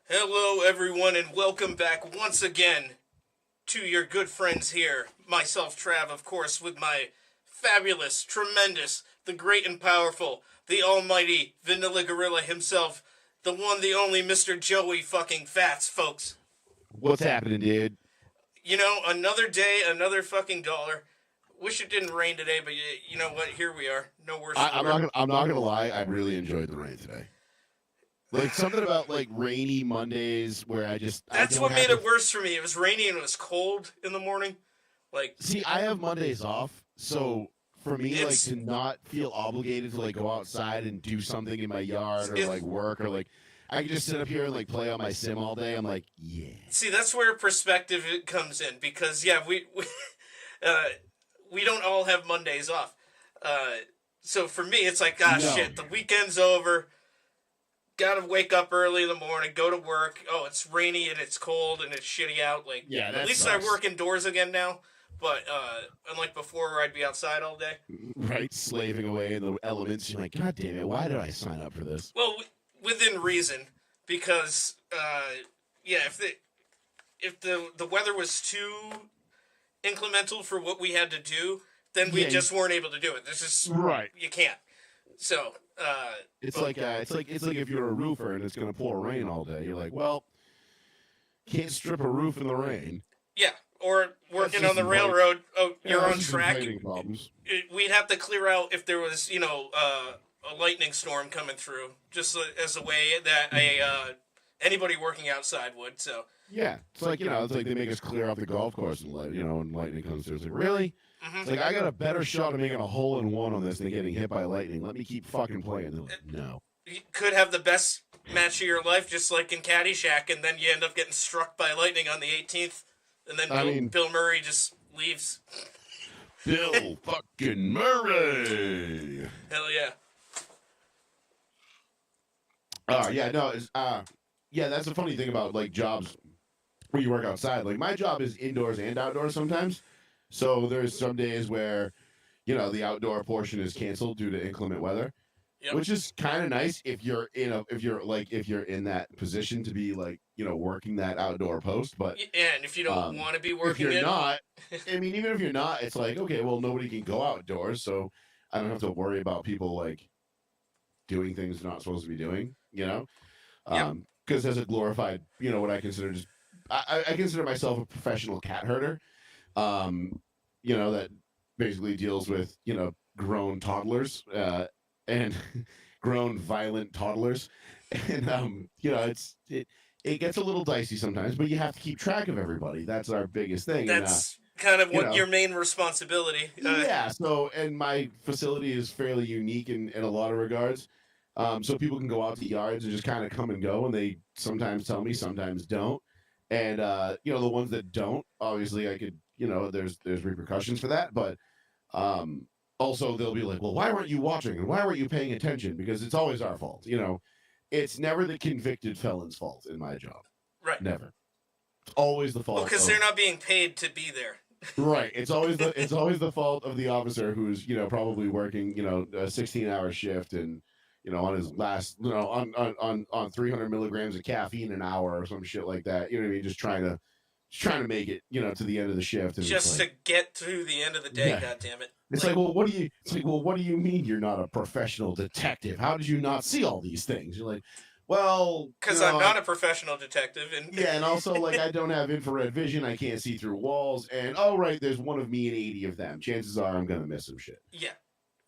Hello, everyone, and welcome back once again to your good friends here. Myself, Trav, of course, with my fabulous, tremendous, the great and powerful, the almighty Vanilla Gorilla himself, the one, the only Mr. Joey fucking Fats, folks. What's happening, dude? You know, another day, another fucking dollar. Wish it didn't rain today, but you know what? Here we are. No worse I, for I'm wear. not gonna. I'm not gonna lie. I really enjoyed the rain today. Like something about like rainy Mondays where I That's don't what have made to it worse for me. It was rainy and it was cold in the morning. Like, see. I have Mondays off, so for me, like it's to not feel obligated to like go outside and do something in my yard or it, like work or like I can just sit up here and like play on my sim all day. I'm like, yeah, See, that's where perspective comes in because yeah, uh, we don't all have Mondays off. Uh, so for me, it's like, ah, no, shit, the weekend's over. Gotta wake up early in the morning, go to work. Oh, it's rainy and it's cold and it's shitty out. Like, yeah, at that least I sucks. work indoors again now. But unlike before, where I'd be outside all day. Right, slaving away in the elements. You're like, God damn it, why did I sign up for this? Well, within reason, because yeah, if the weather was too incremental for what we had to do, then we Yeah, just weren't able to do it. This is right. you can't. So, It's like if you're a roofer and it's gonna pour rain all day. You're like, well, can't strip a roof in the rain. yeah, or That's working on just the invite. railroad. Oh, Yeah, you're that's on just track. inviting problems. We'd have to clear out if there was, a lightning storm coming through, just as a way that anybody working outside would. So, Yeah, it's like it's like they make us clear off the golf course and when lightning comes through. It's like really. It's like I got a better shot of making a hole in one on this than getting hit by lightning. Let me keep fucking playing. They're like, no. you could have the best match of your life, just like in Caddyshack, and then you end up getting struck by lightning on the 18th, and then I mean, Bill Murray just leaves. Bill fucking Murray. Hell yeah. Yeah, no, yeah, that's the funny thing about like jobs where you work outside. Like my job is indoors and outdoors sometimes. So there's some days where, the outdoor portion is canceled due to inclement weather, Yep. which is kind of nice if you're in that position to be like, working that outdoor post. But And if you don't want to be if working you're it, not, I mean, even if you're not, it's like, okay, well, nobody can go outdoors, so I don't have to worry about people like doing things they're not supposed to be doing, yep. because as a glorified, what I consider just, I consider myself a professional cat herder, that basically deals with, grown toddlers, and grown violent toddlers. And, it gets a little dicey sometimes, but you have to keep track of everybody. That's our biggest thing. And, That's kind of you what know, your main responsibility. yeah. So, and my facility is fairly unique in a lot of regards. So people can go out to yards and just kind of come and go, and they sometimes tell me, sometimes don't. And the ones that don't, obviously, I could, there's repercussions for that. But also, they'll be like, well, why weren't you watching and why weren't you paying attention? Because it's always our fault. It's never the convicted felon's fault in my job. Right. Never. It's always the Well, fault because of they're not being paid to be there. right. It's always the fault of the officer who's probably working a 16-hour shift and on his last on 300 milligrams of caffeine an hour or some shit like that. You know what I mean? Just trying to make it to the end of the shift and Just to get through the end of the day, yeah. God damn it. It's like, well, what do you? It's like, well, what do you mean you're not a professional detective? How did you not see all these things? You're like, well, Because I'm not a professional detective, and yeah, and also like I don't have infrared vision. I can't see through walls. And oh, right, there's one of me and 80 of them. Chances are I'm gonna miss some shit. yeah,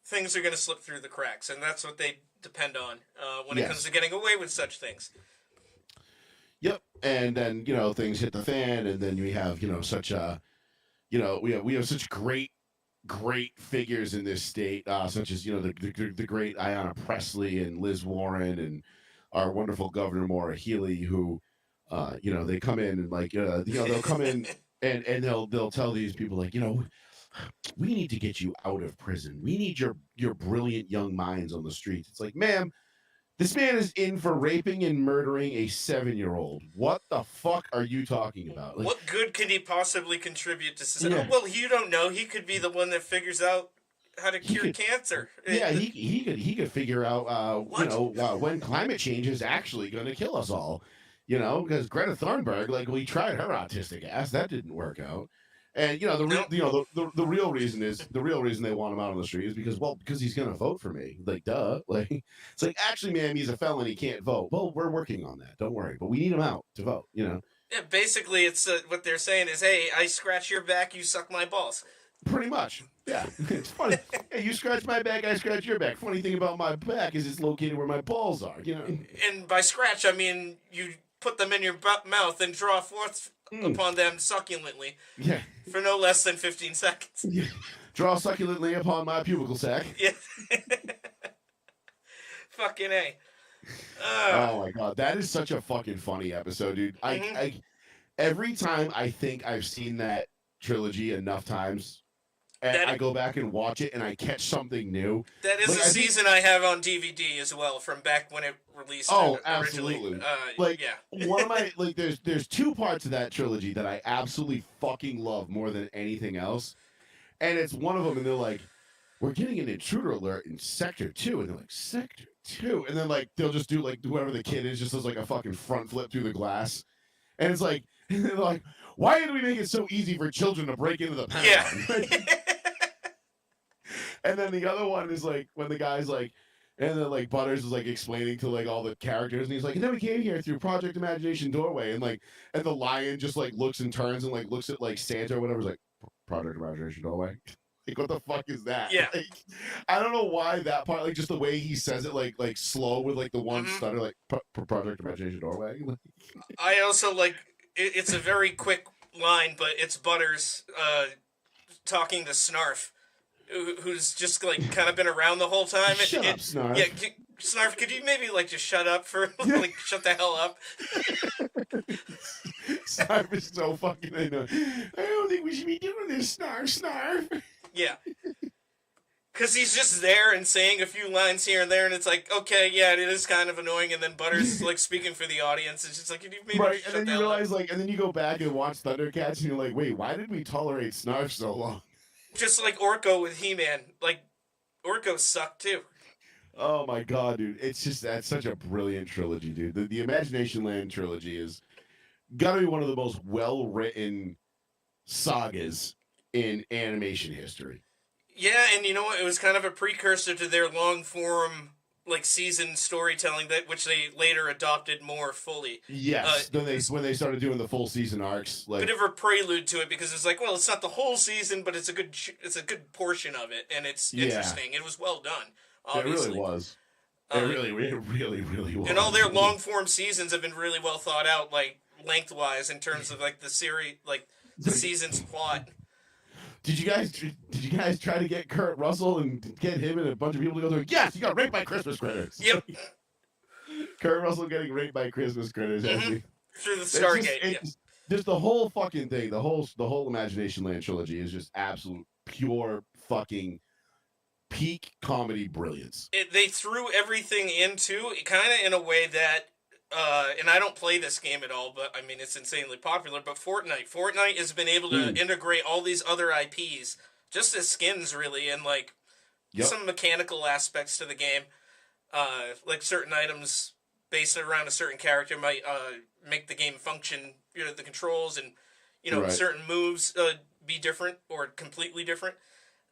things are going to slip through the cracks, and that's what they depend on when it Yes. comes to getting away with such things. Yep. And then things hit the fan, and then we have such we have such great figures in this state, such as the great Ayanna Pressley and Liz Warren and our wonderful Governor Maura Healey, who they come in and like they'll come in and they'll tell these people like we need to get you out of prison. We need your brilliant young minds on the streets. It's like, ma'am, this man is in for raping and murdering a 7-year-old. What the fuck are you talking about? Like, What good could he possibly contribute to society? yeah, Well, you don't know. He could be the one that figures out how to he cure could, cancer. yeah, he could figure out, What? when climate change is actually going to kill us all. Because Greta Thunberg, like, we tried her autistic ass, that didn't work out. And No. the real reason is the real reason they want him out on the street is because he's going to vote for me. Like, duh. Like, it's like, actually, ma'am, he's a felon, he can't vote. Well, we're working on that. Don't worry, but we need him out to vote. Yeah, basically, it's what they're saying is, hey, I scratch your back, you suck my balls. Pretty much. Yeah. It's funny. Hey, you scratch my back, I scratch your back. Funny thing about my back is it's located where my balls are. And by scratch, I mean you put them in your mouth and draw forth upon them succulently Yeah. for no less than 15 seconds. Yeah. Draw succulently upon my pubical sac. Yeah. Fucking A. Oh my god, that is such a fucking funny episode, dude. I every time I think I've seen that trilogy enough times, and I go back and watch it, and I catch something new. That is Like, a season I have on DVD as well, from back when it released. Oh, originally. absolutely. Yeah. One of my there's two parts of that trilogy that I absolutely fucking love more than anything else, and it's one of them. And they're like, "We're getting an intruder alert in Sector 2," and they're like, "Sector 2?" And then like they'll just do like whoever the kid is just does like a fucking front flip through the glass, and it's like, and they're like, "Why did we make it so easy for children to break into the Pentagon?" Yeah. And then the other one is like when the guy's like, and then like Butters is like explaining to like all the characters, and he's like, and then we came here through Project Imagination doorway, and the lion just like looks and turns and like looks at like Santa or whatever's like, Project Imagination doorway. Like, what the fuck is that? Yeah. Like, I don't know why that part, like just the way he says it, like slow with like the one stutter, like Project Imagination doorway. I also like it's a very quick line, but it's Butters talking to Snarf, who's just like kind of been around the whole time. Shut up, Snarf. Yeah, Snarf, could you maybe like just shut up for like shut the hell up? Snarf is so fucking. I don't think we should be doing this, Snarf. Yeah. Because he's just there and saying a few lines here and there, and it's like, okay, yeah, it is kind of annoying. And then Butters is like speaking for the audience. It's just like, can you maybe right, shut and then the you hell realize, up? like, and then you go back and watch Thundercats, and you're like, wait, why did we tolerate Snarf so long? Just like Orko with He-Man. Like, Orko sucked too. Oh my god, dude! That's such a brilliant trilogy, dude. The Imagination Land trilogy is gotta be one of the most well written sagas in animation history. Yeah, and you know what? It was kind of a precursor to their long form, like season storytelling which they later adopted more fully. Yes, then when they started doing the full season arcs, like bit of a prelude to it because it's like, well, it's not the whole season, but it's a good portion of it, and it's interesting. It was well done. Obviously. It really was. It really was. And all their long form seasons have been really well thought out, like lengthwise in terms of like the series, like the season's plot. Did you guys try to get Kurt Russell and get him and a bunch of people to go through? Yes, you got raped by Christmas critters. Yep. Kurt Russell getting raped by Christmas critters. Mm-hmm. Through the Stargate. Just the whole fucking thing, the whole Imagination Land trilogy is just absolute pure fucking peak comedy brilliance. They threw everything into kind of in a way that, and I don't play this game at all, but I mean it's insanely popular. But Fortnite has been able to integrate all these other IPs just as skins, really, and like some mechanical aspects to the game, like certain items based around a certain character might make the game function. The controls and certain moves be different or completely different.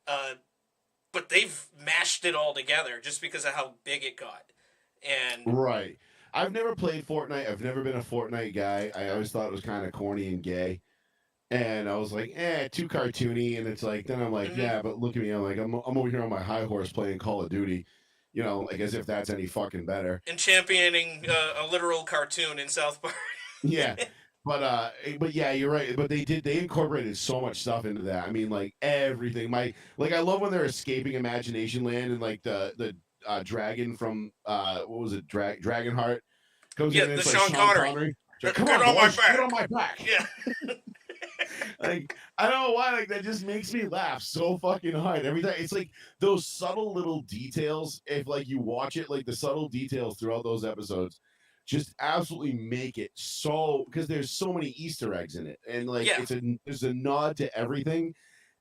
But they've mashed it all together just because of how big it got. And right. I've never played Fortnite. I've never been a Fortnite guy. I always thought it was kind of corny and gay. And I was like, too cartoony. And it's like, then I'm like, yeah, but look at me. I'm like, I'm over here on my high horse playing Call of Duty. Like as if that's any fucking better. And championing a literal cartoon in South Park. Yeah. But yeah, you're right. But they incorporated so much stuff into that. I mean, like everything. I love when they're escaping Imagination Land and like the dragon from what was it, Dragonheart comes in and it's the like Sean Connery. Come Get on, my boys, back. get on my back. Yeah. Like I don't know why, like that just makes me laugh so fucking hard every time. It's like those subtle little details. If like you watch it, like the subtle details throughout those episodes just absolutely make it so, because there's so many Easter eggs in it, and like there's a nod to everything,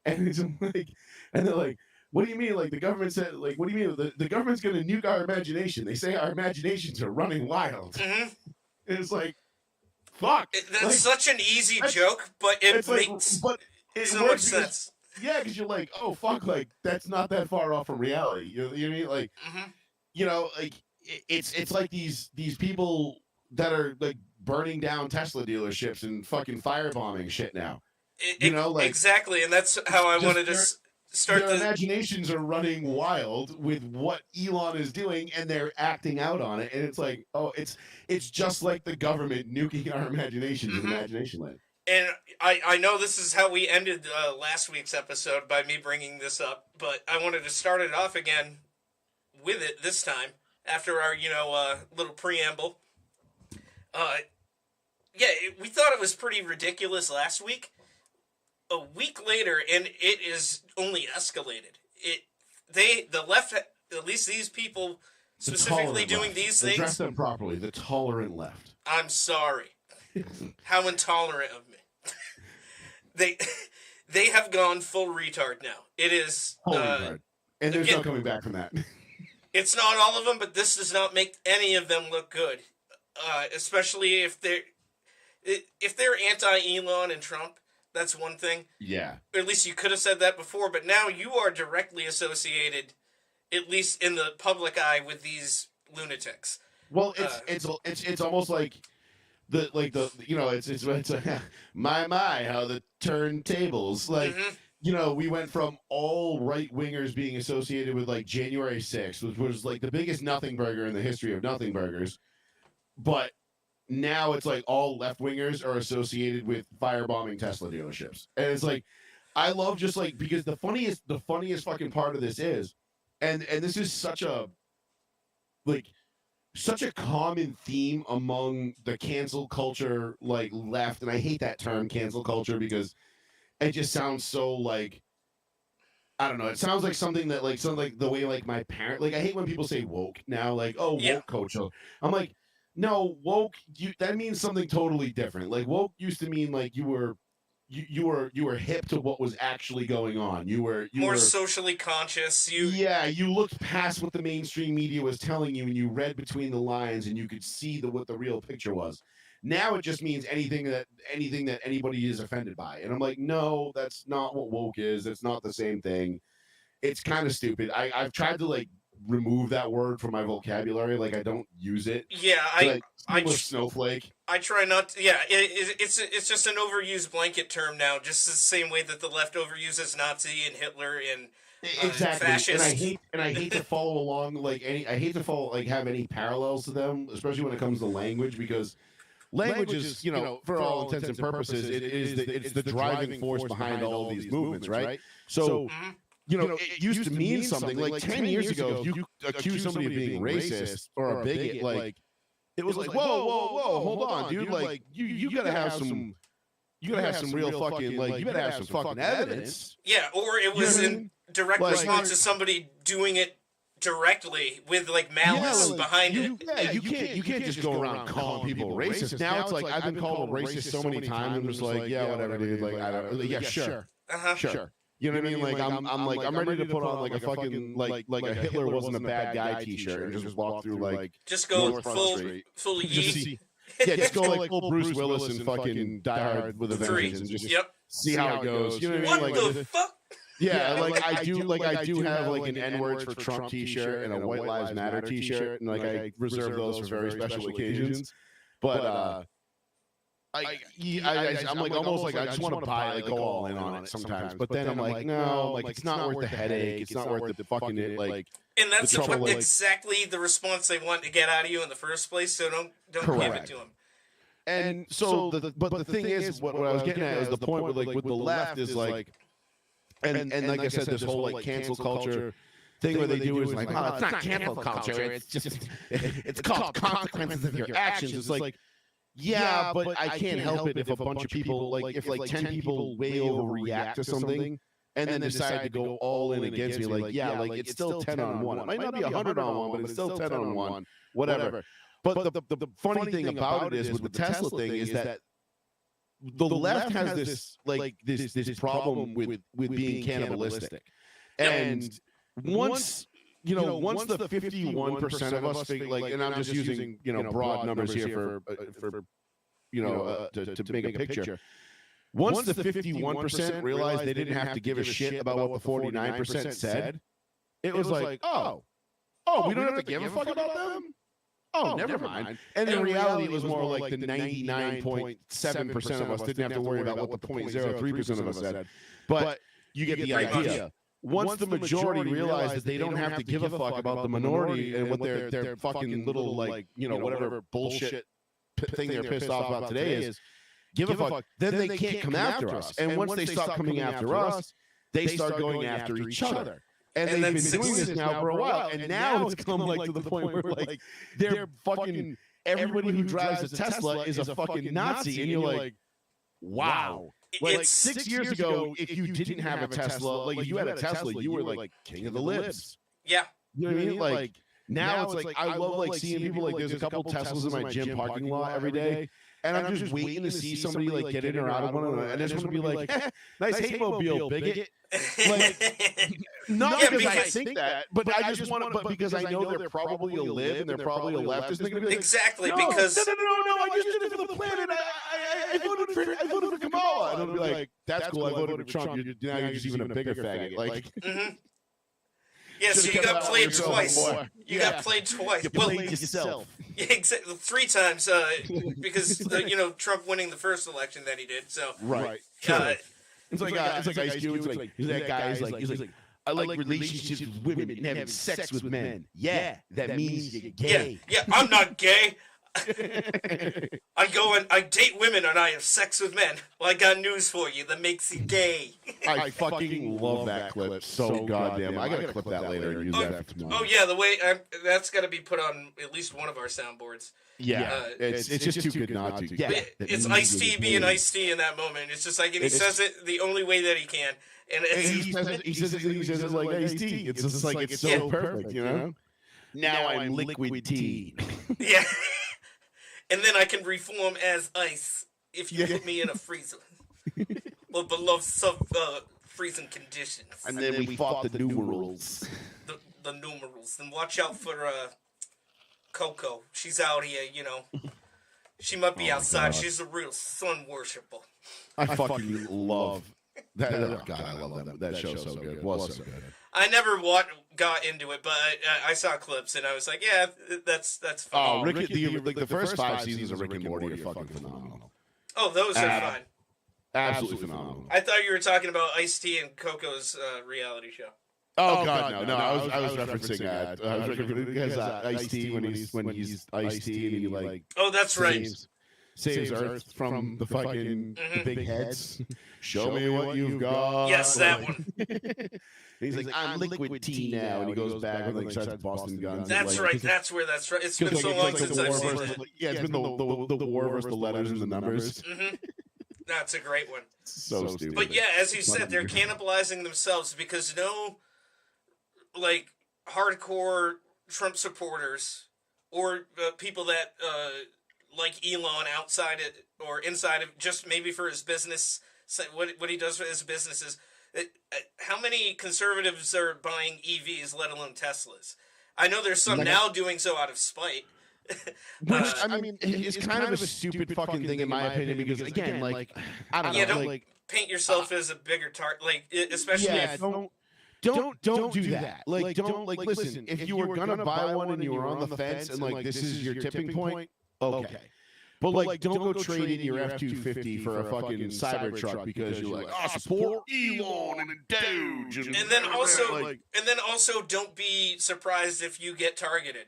and it's like, and they're like, what do you mean? Like the government said, like, what do you mean? The government's going to nuke our imagination. They say our imaginations are running wild. Mm-hmm. And it's like, fuck. That's like, such an easy joke, but it makes so much sense. Yeah, because you're like, oh fuck, like that's not that far off from reality. You know what I mean? Like, like it's like these people that are like burning down Tesla dealerships and fucking firebombing shit now. Like exactly, and that's how I wanted to start. Their imaginations are running wild with what Elon is doing, and they're acting out on it. And it's like, oh, it's just like the government nuking our imaginations in Imagination Land. And I know this is how we ended last week's episode by me bringing this up, but I wanted to start it off again with it this time after our little preamble. We thought it was pretty ridiculous last week. A week later, and it is only escalated. The left, at least these people specifically doing left. These things. Address them properly. The tolerant left. I'm sorry. How intolerant of me. They have gone full retard now. It is retard. And there's no coming back from that. It's not all of them, but this does not make any of them look good. Especially if they're anti-Elon and Trump. That's one thing. Yeah. Or at least you could have said that before, but now you are directly associated, at least in the public eye, with these lunatics. Well, it's almost like it's my how the turntables like we went from all right wingers being associated with like January 6th, which was like the biggest nothing burger in the history of nothing burgers, but now it's like all left wingers are associated with firebombing Tesla dealerships, and it's like I love just like because the funniest fucking part of this is, and this is such a common theme among the cancel culture like left, and I hate that term cancel culture because it just sounds so like I don't know. It sounds like something that like the way like my parent like I hate when people say woke now like woke culture. I'm like. No, woke. That means something totally different. Like woke used to mean like you were hip to what was actually going on. You were more socially conscious. You looked past what the mainstream media was telling you, and you read between the lines, and you could see what the real picture was. Now it just means anything that anybody is offended by, and I'm like, no, that's not what woke is. That's not the same thing. It's kind of stupid. I've tried to like remove that word from my vocabulary. Like I don't use it. Yeah, I snowflake. I try not to. Yeah, it's just an overused blanket term now. Just the same way that the left overuses Nazi and Hitler and exactly. Fascist. And I hate to follow along have any parallels to them, especially when it comes to language, because language is for all intents and purposes it's the driving force behind all these movements, right? So. It used to mean something. Like 10 years ago, if you accuse somebody of being racist or a bigot, like it was like, whoa, hold on, dude. Like you gotta have some, real fucking, like you gotta have some fucking evidence. Yeah, or it was in direct response to somebody doing it directly with like malice behind it. Yeah, you can't just go around calling people racist. Now it's like I've been called a racist so many times. I'm just like, yeah, whatever, dude. Like I don't, yeah, sure. You know what I mean? Like I'm ready to put on like a fucking like a Hitler wasn't a bad guy T-shirt and just walk through like just go full Yee. Just go like full Bruce Willis and fucking Die Hard with a Vengeance and just see how it goes. You know what I mean? What the fuck? Yeah, I do have like an N-words for Trump T-shirt and a White Lives Matter T-shirt, and like I reserve those for very special occasions. But I'm like almost like I just want to buy like go all in on it sometimes, but then I'm like no, like it's not worth the headache, it's not worth the fucking it, like. And that's exactly the response they want to get out of you in the first place. So don't give it to them. And so but the thing is, what I was getting at is the point where like with the left is like, and like I said, this whole like cancel culture thing where they do is like, oh, it's not cancel culture, it's just it's called consequences of your actions. It's like. Yeah, but I can't help it if a bunch of people, like, if like 10 people way overreact to something and then decide to go all in against me, like, yeah, like, it's still 10 on 1. It might not be 100 on 1, but it's still 10 on 1, whatever. But the funny thing about it is, with the Tesla thing, is that the left has this, like, this problem with being cannibalistic. And once once the 51% of us like, and I'm just using broad numbers here for to make a picture. Once the 51% realized they didn't have to give a shit about what the 49% said, it was like, oh, we don't have to give a fuck about them? Oh, never mind. And in reality, it was more like the 99.7% of us didn't have to worry about what the 0.03% of us said. But you get the idea. Once the majority realize that they don't have to give a fuck about the minority and what their fucking little, like, whatever bullshit thing they're pissed off about today is, give a fuck, then they can't come after us. And once they stop coming after us, they start going after each other. And they've been doing this now for a while. And now it's come like to the point where like they're fucking everybody who drives a Tesla is a fucking Nazi. And you're like, wow. Like 6 years ago, if you didn't have a Tesla, like if you had a Tesla, you were like king of the libs. Yeah. You know what I mean? Like now it's like I love like seeing people like there's a couple Teslas in my gym parking lot every day. And I'm just waiting to see somebody like get in or out of one of them. And I just want to be like, nice hate mobile, bigot. Like, not because I think that, but I just want to, but because I know they're probably a lib and they're probably a leftist. They're gonna be like, exactly, no, because no, I just did it for the planet. I voted for Kamala. And I'll be like, that's cool. I voted for Trump. Now you're just even a bigger faggot. Like, yeah, so you got played twice. You got played twice. You played yourself. Yeah, exactly, 3 times. Because Trump winning the first election that he did. So right. It's like Ice Cube. It's like that guy is like, I like relationships with women and having sex with men. Yeah, that means you're gay. Yeah, I'm not gay. I date women and I have sex with men. Well, I got news for you that makes you gay. I fucking love that clip so goddamn. I gotta clip that later and use that for tomorrow. Oh yeah, the way that's got to be put on at least one of our soundboards. Yeah, it's just too good not to. Yeah, it's Ice-T being Ice-T in that moment. It's just like, and he says it the only way that he can, and he says it like Ice-T. It's just like it's so perfect, Now I'm liquid tea. Yeah. And then I can reform as ice if you put me in a freezer. Well, below freezing conditions. And then we fought the numerals. The numerals. And watch out for Coco. She's out here, She might be outside. God. She's a real sun worshiper. I fucking love that. Oh God, I love that show's so good. It was so good. I never got into it, but I saw clips and I was like, yeah, that's fun. Oh, Rick, the first 5 seasons of Rick and Morty are fucking phenomenal. Oh, those are fun. Absolutely phenomenal. I thought you were talking about Ice-T and Coco's reality show. Oh God, no! I was referencing that. I was because Ice-T when he's Ice-T and he like. Oh, that's right. Saves Earth from the fucking big heads. Show me what you've got. Yes, that one. He's like, I'm liquid tea now, and he goes back and like starts Boston Guns. That's right. That's where that's right. It's been so long since I've seen that. Yeah, it's been the war versus the letters and the numbers. That's a great one. So stupid. But yeah, as you said, they're cannibalizing themselves because like hardcore Trump supporters or people that like Elon outside it or inside of just maybe for his business. What he does for his business is. How many conservatives are buying EVs, let alone Teslas? I know there's some now doing so out of spite. Which, I mean, it's kind of a stupid fucking thing in my opinion because, again, like, I don't know. Don't like, paint yourself as a bigger target, like, especially if... Don't do that. Like, don't, like, listen, if you were going to buy one and you were on the fence and, like, this is your tipping point, okay. But like, don't go trade in your F-250 for a fucking Cybertruck because you're like, I support Elon and Doge. And then also, don't be surprised if you get targeted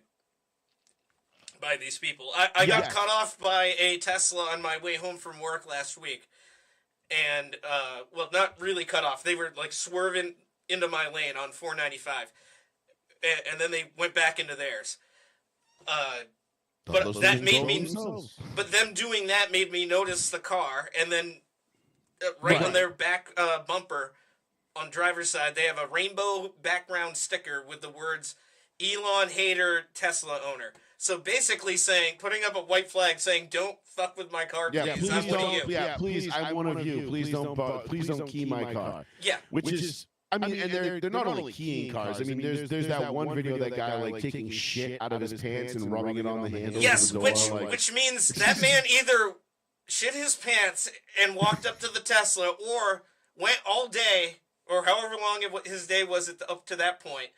by these people. I got cut off by a Tesla on my way home from work last week, and well, not really cut off. They were like swerving into my lane on 495, and then they went back into theirs. But that made me. But them doing that made me notice the car, and then right on their back bumper, on driver's side, they have a rainbow background sticker with the words "Elon hater, Tesla owner." So basically, putting up a white flag saying, "Don't fuck with my car, please. I'm one of you." Yeah, please, I'm one of you. Please don't key my car. Yeah, which is. I mean, and they're not only keying cars. I mean, there's that one video of that guy like taking shit out of his pants and rubbing it on the handles. Yes, of the door, which means that man either shit his pants and walked up to the Tesla, or went all day, or however long his day was up to that point,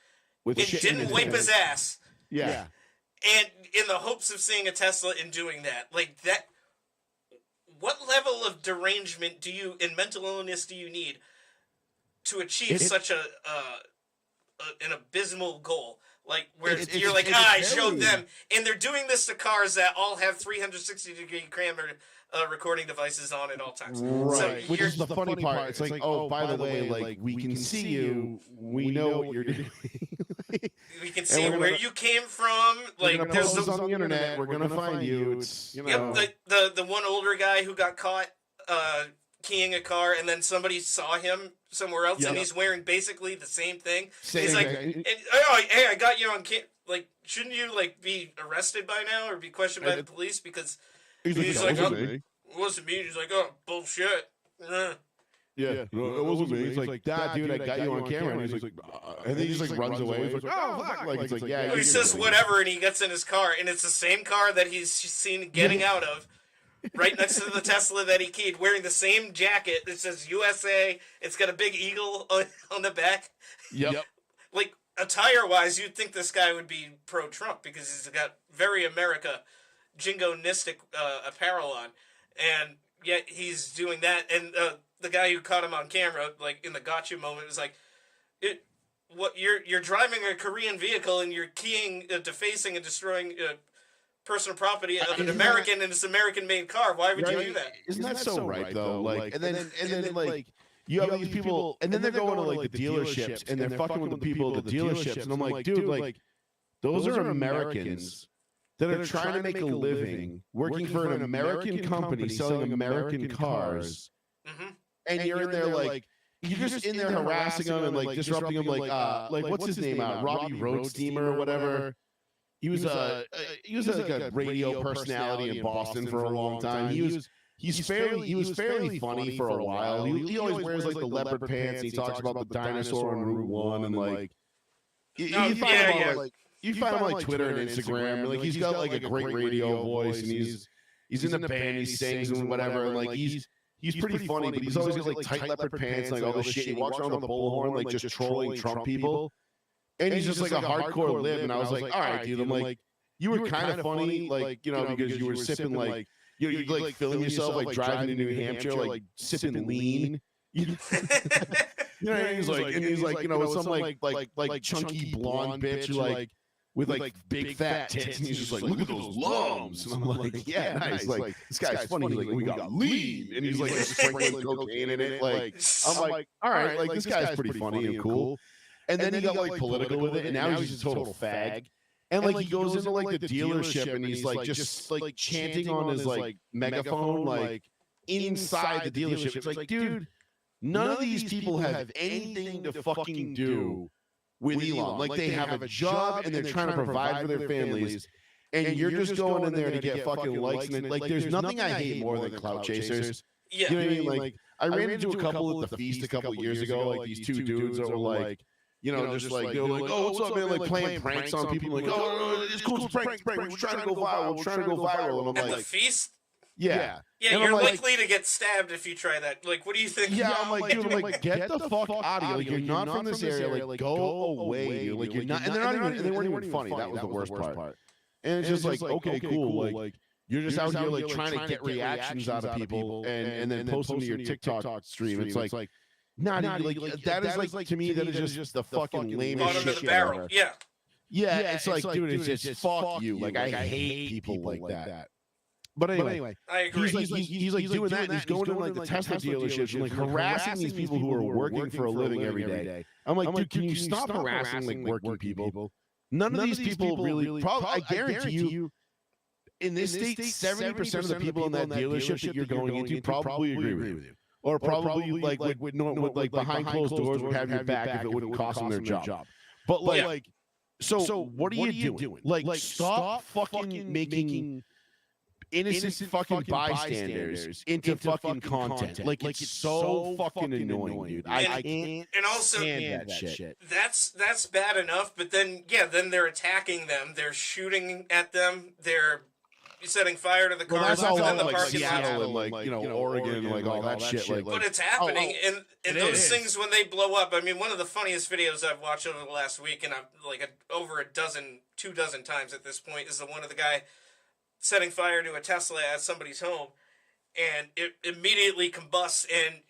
and didn't wipe his ass. Yeah. And in the hopes of seeing a Tesla and doing that, like that, what level of derangement and mental illness do you need to achieve such an abysmal goal? Like, where you're like, I showed them, and they're doing this to cars that all have 360-degree camera recording devices on at all times. Right. So which is the funny part. It's like, oh, by the way, like, we can see you. We know what you're doing. We can see where you came from. Like, there's those on the internet. We're gonna find you. It's, you know. Yep, the one older guy who got caught keying a car, and then somebody saw him somewhere else, and he's wearing basically the same thing. He's like, hey, I got you on camera. Like, shouldn't you like be arrested by now or be questioned by the police? Because he's like, oh, it wasn't me. He's like, oh, bullshit. Yeah, no, it wasn't me. He's like, Dad, dude, I got you on camera. And he's like, and then he just like runs away. He's like, oh, fuck. Like, it's like, yeah. He says whatever, and he gets in his car, and it's the same car that he's seen getting out of, right next to the Tesla that he keyed, wearing the same jacket that says USA. It's got a big eagle on the back. Yep. Like, attire-wise, you'd think this guy would be pro-Trump, because he's got very America jingoistic apparel on, and yet he's doing that. And the guy who caught him on camera, like in the gotcha moment, was like, you're driving a Korean vehicle and you're keying, defacing and destroying personal property of an American in this American-made car. Why would you do that? Isn't that so right though? Like, and then like, you have these people, and then they're going to like the dealerships, and they're fucking with the people at the dealerships, and I'm like, dude, like, those are Americans that are trying to make a living working for an American company selling American cars, and you're in there like, you're just in there harassing them and like disrupting them, like what's his name out, Robbie Roadsteamer or whatever. He was like a radio personality in Boston for a long time. He was fairly funny for a while. He always wears like the leopard pants, and he talks about the dinosaur on Route 1, and like you find him on like Twitter and Instagram. Like, he's got like a great radio voice, and he's in the band, he sings and whatever, and like he's pretty funny, but he's always got like tight leopard pants, and like all this shit. He walks around with a bullhorn, like just trolling Trump people. And he's just like a hardcore lib, and I was like, all right, dude. I'm like, you were kind of funny, like, you know, because you were sipping like, you like filling yourself, like driving to New Hampshire, like sipping lean. You know what I mean? He's like, you know, with some like chunky blonde bitch, like with like big fat tits, and he's just like, look at those lumps, and I'm like, yeah, nice. Like, this guy's funny. He's like, we got lean, and he's like sprinkling cocaine in it. Like, I'm like, all right, like, this guy's pretty funny and cool. And then he got like political with it, and now he's just a total fag. And like, he goes into like the dealership, and he's like just like chanting on his like megaphone, like inside the dealership. It's like, dude, none of these people have anything to fucking do with Elon. Like, they have a job and they're trying to provide for their families, and you're just going in there to get fucking likes. And like, there's nothing I hate more than clout chasers. Yeah. You know what I mean? Like, I ran into a couple at the feast a couple years ago. Like, these two dudes that were like, you know, just like, they're like, oh, what's up, man? Like, playing pranks on people. Like, oh, it's cool, it's prank. We're trying to go viral. And I'm like, the feast? Yeah. Yeah, and you're likely to get stabbed if you try that. Like, what do you think? Yeah, I'm like, dude, I'm like, get the fuck out of here. Like, you're not from this area. Like, go away, dude. Like, you're not. And they're not even. They weren't even funny. That was the worst part. And it's just like, okay, cool. Like, you're just out here like trying to get reactions out of people, and then post them to your TikTok stream. It's like, not even like that is like, to me, that is just the fucking lamest shit ever. Yeah. Yeah, it's like, dude, it's just fuck you. Like, I hate people like that. But anyway, I agree. He's like doing that, and he's going to like the Tesla dealerships and like harassing these people who are working for a living every day. I'm like, dude, can you stop harassing like working people? None of these people really. Probably, I guarantee you, in this state, 70% of the people in that dealership that you're going into probably agree with you, or probably like would like behind closed doors would have your back if it wouldn't cost them their job. But like, so what are you doing? Like, stop fucking making innocent fucking bystanders into fucking content. Like it's so fucking annoying, dude. I can't and also stand that shit. That's bad enough, but then then they're attacking them, they're shooting at them, they're setting fire to the cars. Well, that's all within the like parking lot. Seattle and like Oregon and like all that shit. Like, but it's happening, and those things when they blow up. I mean, one of the funniest videos I've watched over the last week, and I'm like over 2 dozen times at this point, is the one of the guy setting fire to a Tesla at somebody's home, and it immediately combusts, and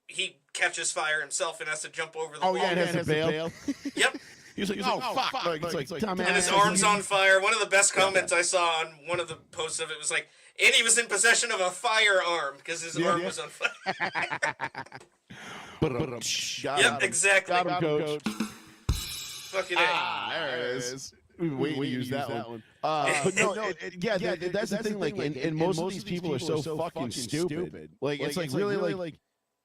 he catches fire himself and has to jump over the wall. Oh yeah, it has to bail. Yep. He's like, oh fuck! Like, it's like, and his arm's on fire. One of the best comments I saw on one of the posts of it was like, and he was in possession of a firearm because his arm was on fire. Yep, exactly. Got him, coach. Fucking there it is. We use that one. But no, that's the thing. Like, and most of these people are so fucking stupid. Like, it's like really like.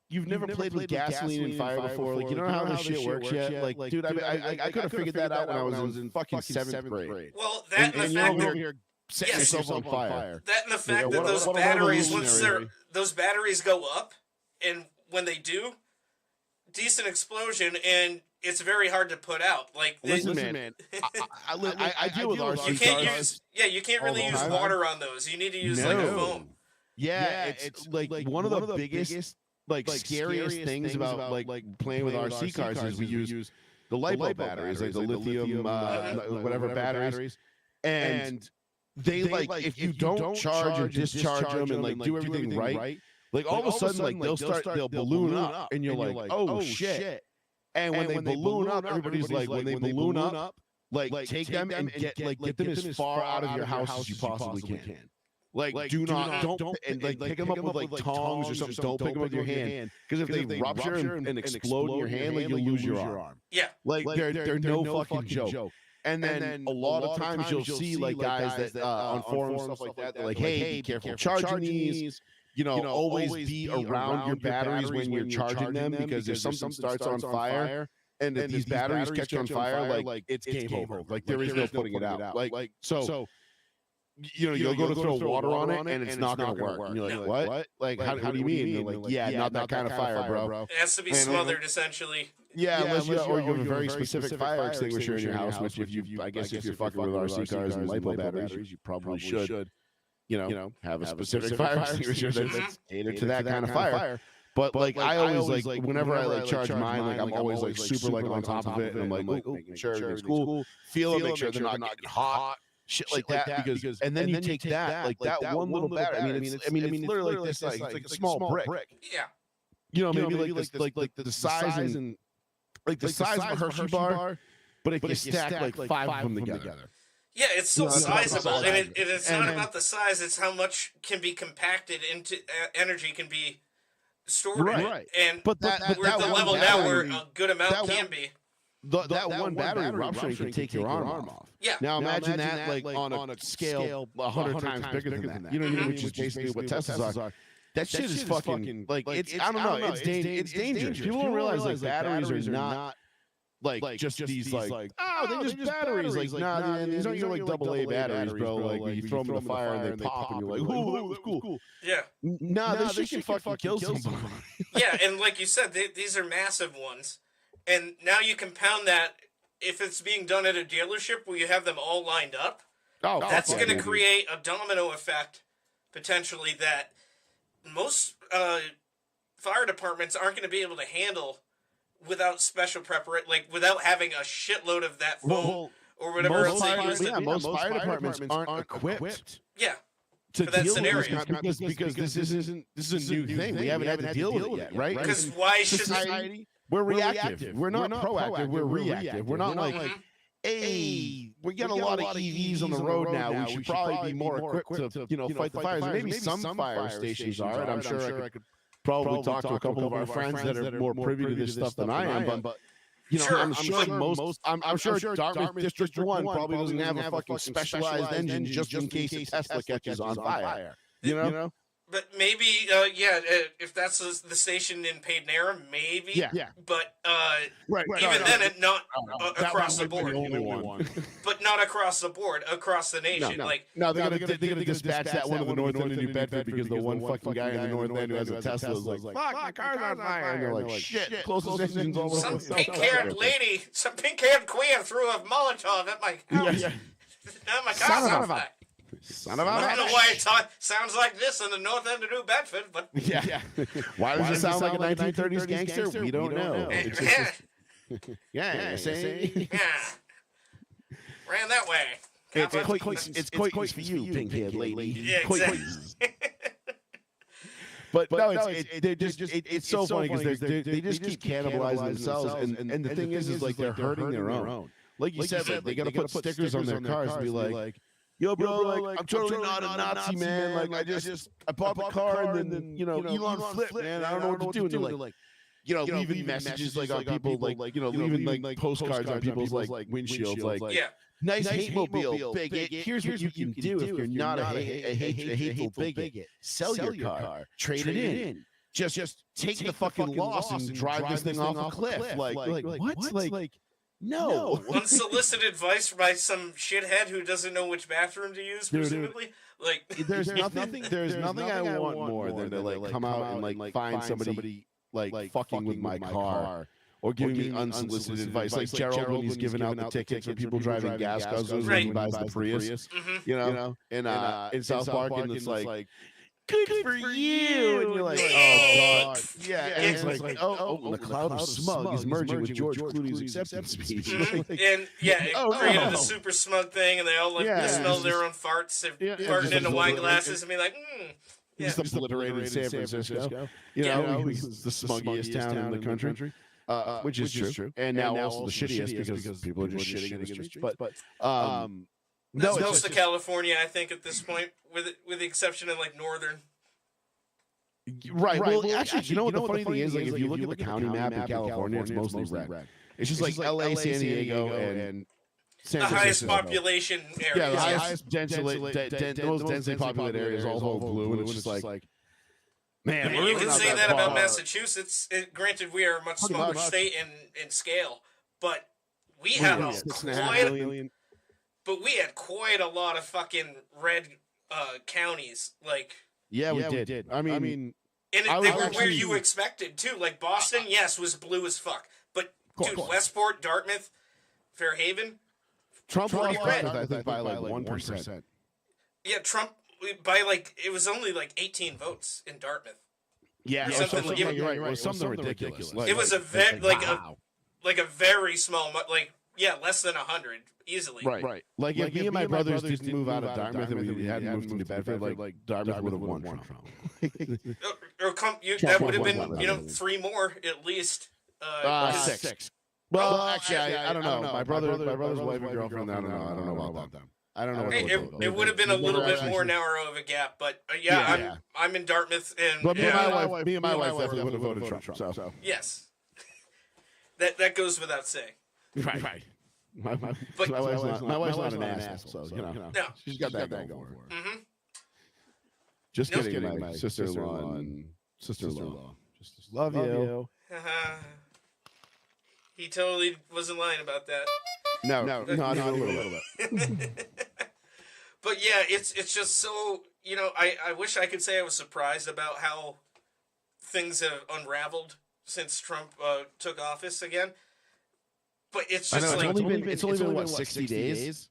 You've never played with gasoline and fire before. Like, you don't know how this shit works yet. Like, dude, I could have figured that out when I was in fucking 7th grade. Well, that and the fact that you're setting yourself on fire. That and the fact that those batteries, once those batteries go up, and when they do, decent explosion, and it's very hard to put out. Like, listen, man, I deal with RC cars. You can't really use water on those. You need to use like a foam. Yeah, it's like one of the biggest. Like scariest things about like playing with RC cars is we use the LiPo batteries, like the lithium, whatever batteries, and they like if you don't charge or discharge them and like do everything right, like all of a sudden like they'll balloon up, and you're like, oh shit. And when they balloon up, everybody's like, when they balloon up, like take them and get them as far out of your house as you possibly can. Like do not, don't, and like pick them up with like tongs or something. Don't pick them with your hand, because if they rupture and explode in your hand, like you'll lose your arm. Yeah, like they're no fucking joke. And then a lot of times you'll see like guys that on forums stuff like that. They're like, hey, be careful charging these. You know, always be around your batteries when you're charging them, because if something starts on fire and if these batteries catch on fire, like it's game over. Like there is no putting it out. Like so. You know, you'll go to throw water on it, and it's not going to work. And you're like, what? Like, how do you mean? And they're like, yeah, not that kind of fire, bro. It has to be smothered, essentially. Yeah, unless you have a very specific fire extinguisher in your house, which if I guess if you're fucking with RC cars and LiPo batteries, you probably should, have a specific fire extinguisher that's catered to that kind of fire. But like I always like whenever I like charge mine, like I'm always like super like on top of it, and I'm like, making sure it's cool, feel it, make sure they're not getting hot. Shit like that, because and then you take that like that one little battery. I mean, it's literally like this, like it's like a small brick. Yeah, maybe like the size and like the size of a Hershey bar, but if you stack like 5 of them together. Yeah, it's so sizable, and it's not about the size; it's how much can be compacted into energy can be stored. Right. And but we're at the level now where a good amount can be. That one battery rupture can take your arm off. Yeah. Now imagine that like on a scale 100 times bigger than that. You know what I mean? Which is basically what Teslas are. That shit is fucking like it's. I don't know. It's dangerous. People don't realize like batteries are not like just these like they're just batteries. Like nah, these aren't your like AA batteries, bro. Like you throw them in the fire and they pop, and you're like, ooh, that was cool. Yeah. Nah, this shit can fucking kill somebody. Yeah, and like you said, these are massive ones. And now you compound that if it's being done at a dealership where you have them all lined up. That's going to create a domino effect, potentially, that most fire departments aren't going to be able to handle without special preparation, like without having a shitload of that foam or whatever else they use. Most fire departments aren't equipped. Yeah. To that scenario, because this is a new thing. We haven't had to deal with it yet, right? Because why should society? We're reactive. We're not proactive. We're reactive. We're not like, hey, we got a lot of EVs on the road now. We should probably be more equipped to, fight the fires. And maybe some fire stations are, and I'm sure I could probably talk to a couple of our friends that are more privy to this stuff than I am. But I'm sure Dartmouth District 1 probably doesn't have a fucking specialized engine just in case a Tesla catches on fire. You know? But maybe, if that's the station in Paidnera, maybe. Yeah. But Right. even then, it not That across the might be board. the only one. But not across the board, across the nation. No. Like, No, they're gonna dispatch that one to the north end of New Bedford because the one fucking guy in the north end who has a Tesla is like, fuck, my car's on fire. And they're like, shit, closest engine's all some over. pink-haired lady, some pink-haired queer threw a Molotov at my house. Yeah. Now my car's on fire. Son of a I don't know bitch. why it sounds like this in the north end of New Bedford, but Yeah. Why does it sound like a 1930s gangster? We don't know. It's just, yeah, see? yeah, ran that way. It's coitus for you, pink-haired lady. Yeah, exactly. But no, it's so funny because they just keep cannibalizing themselves, and the thing is like they're hurting their own. Like you said, they gotta put stickers on their cars and be like, yo, bro, like I'm totally not a Nazi, man. Like I bought the car and then Elon flipped, man. I don't know what to do. And they're like, leaving messages like on people, like leaving like postcards on people's like windshields, like, Yeah. nice hate-mobile bigot. Here's what you can do if you're not a hateful bigot. Sell your car, trade it in. Just take the fucking loss and drive this thing off a cliff. Like what? Like no. Unsolicited advice by some shithead who doesn't know which bathroom to use, presumably. Like, there's nothing I want more than to like come out and like find somebody like fucking with my car. Or giving me unsolicited advice, like Gerald when he's giving out the tickets for people driving gas guzzlers when he buys the Prius, in South Park, and it's like, good for you, and you're like, oh god, yeah, and it's like, oh, the cloud of smug is merging with George Clooney's acceptance speech, and it created the super smug thing, and they all smell their own farts, farting into wine glasses, and be like, just obliterated San Francisco, he's the smuggiest town in the country. Which is true. And now also the shittiest because people are just shitting in the streets. But that's most of California, I think, at this point, with the exception of like northern. Right. Well, actually, what the funny thing is? Like, if you look at the county map in California, it's mostly red. It's just like LA, San Diego, and San Francisco. The highest population areas. Yeah, the highest the most densely populated areas all hold blue, and it's just like. Man, I mean, you can say that about Massachusetts. Granted, we are a much smaller state in scale, but we have quite a lot of fucking red counties. Like, yeah, we did. I mean, and they were where you expected too. Like Boston, yes, was blue as fuck, but dude, Westport, Dartmouth, Fairhaven, Trump pretty red. I think by like 1%. Yeah, Trump. By it was only like 18 votes in Dartmouth. Yeah, something you're right. It was something ridiculous. It was a very small, less than 100 easily. Right. Like if me and my brothers didn't move out of Dartmouth and we hadn't moved to New Bedford, like Dartmouth would have won Trump. That would have been 3 more at least. 6. Well, actually, I don't know. My brother's wife and girlfriend. I don't know about them. I don't know. It would have been a little bit more narrow of a gap, but I'm in Dartmouth, and but me and my wife definitely would have voted Trump. So yes, that goes without saying. Right. My wife's not an asshole, so no, she's got that going for her. Mm-hmm. Just kidding, my sister-in-law and sister-in-law. Just love you. He totally wasn't lying about that. No, not even a little bit. But yeah, it's just so, I wish I could say I was surprised about how things have unraveled since Trump took office again. But it's just it's only been what, 60 days?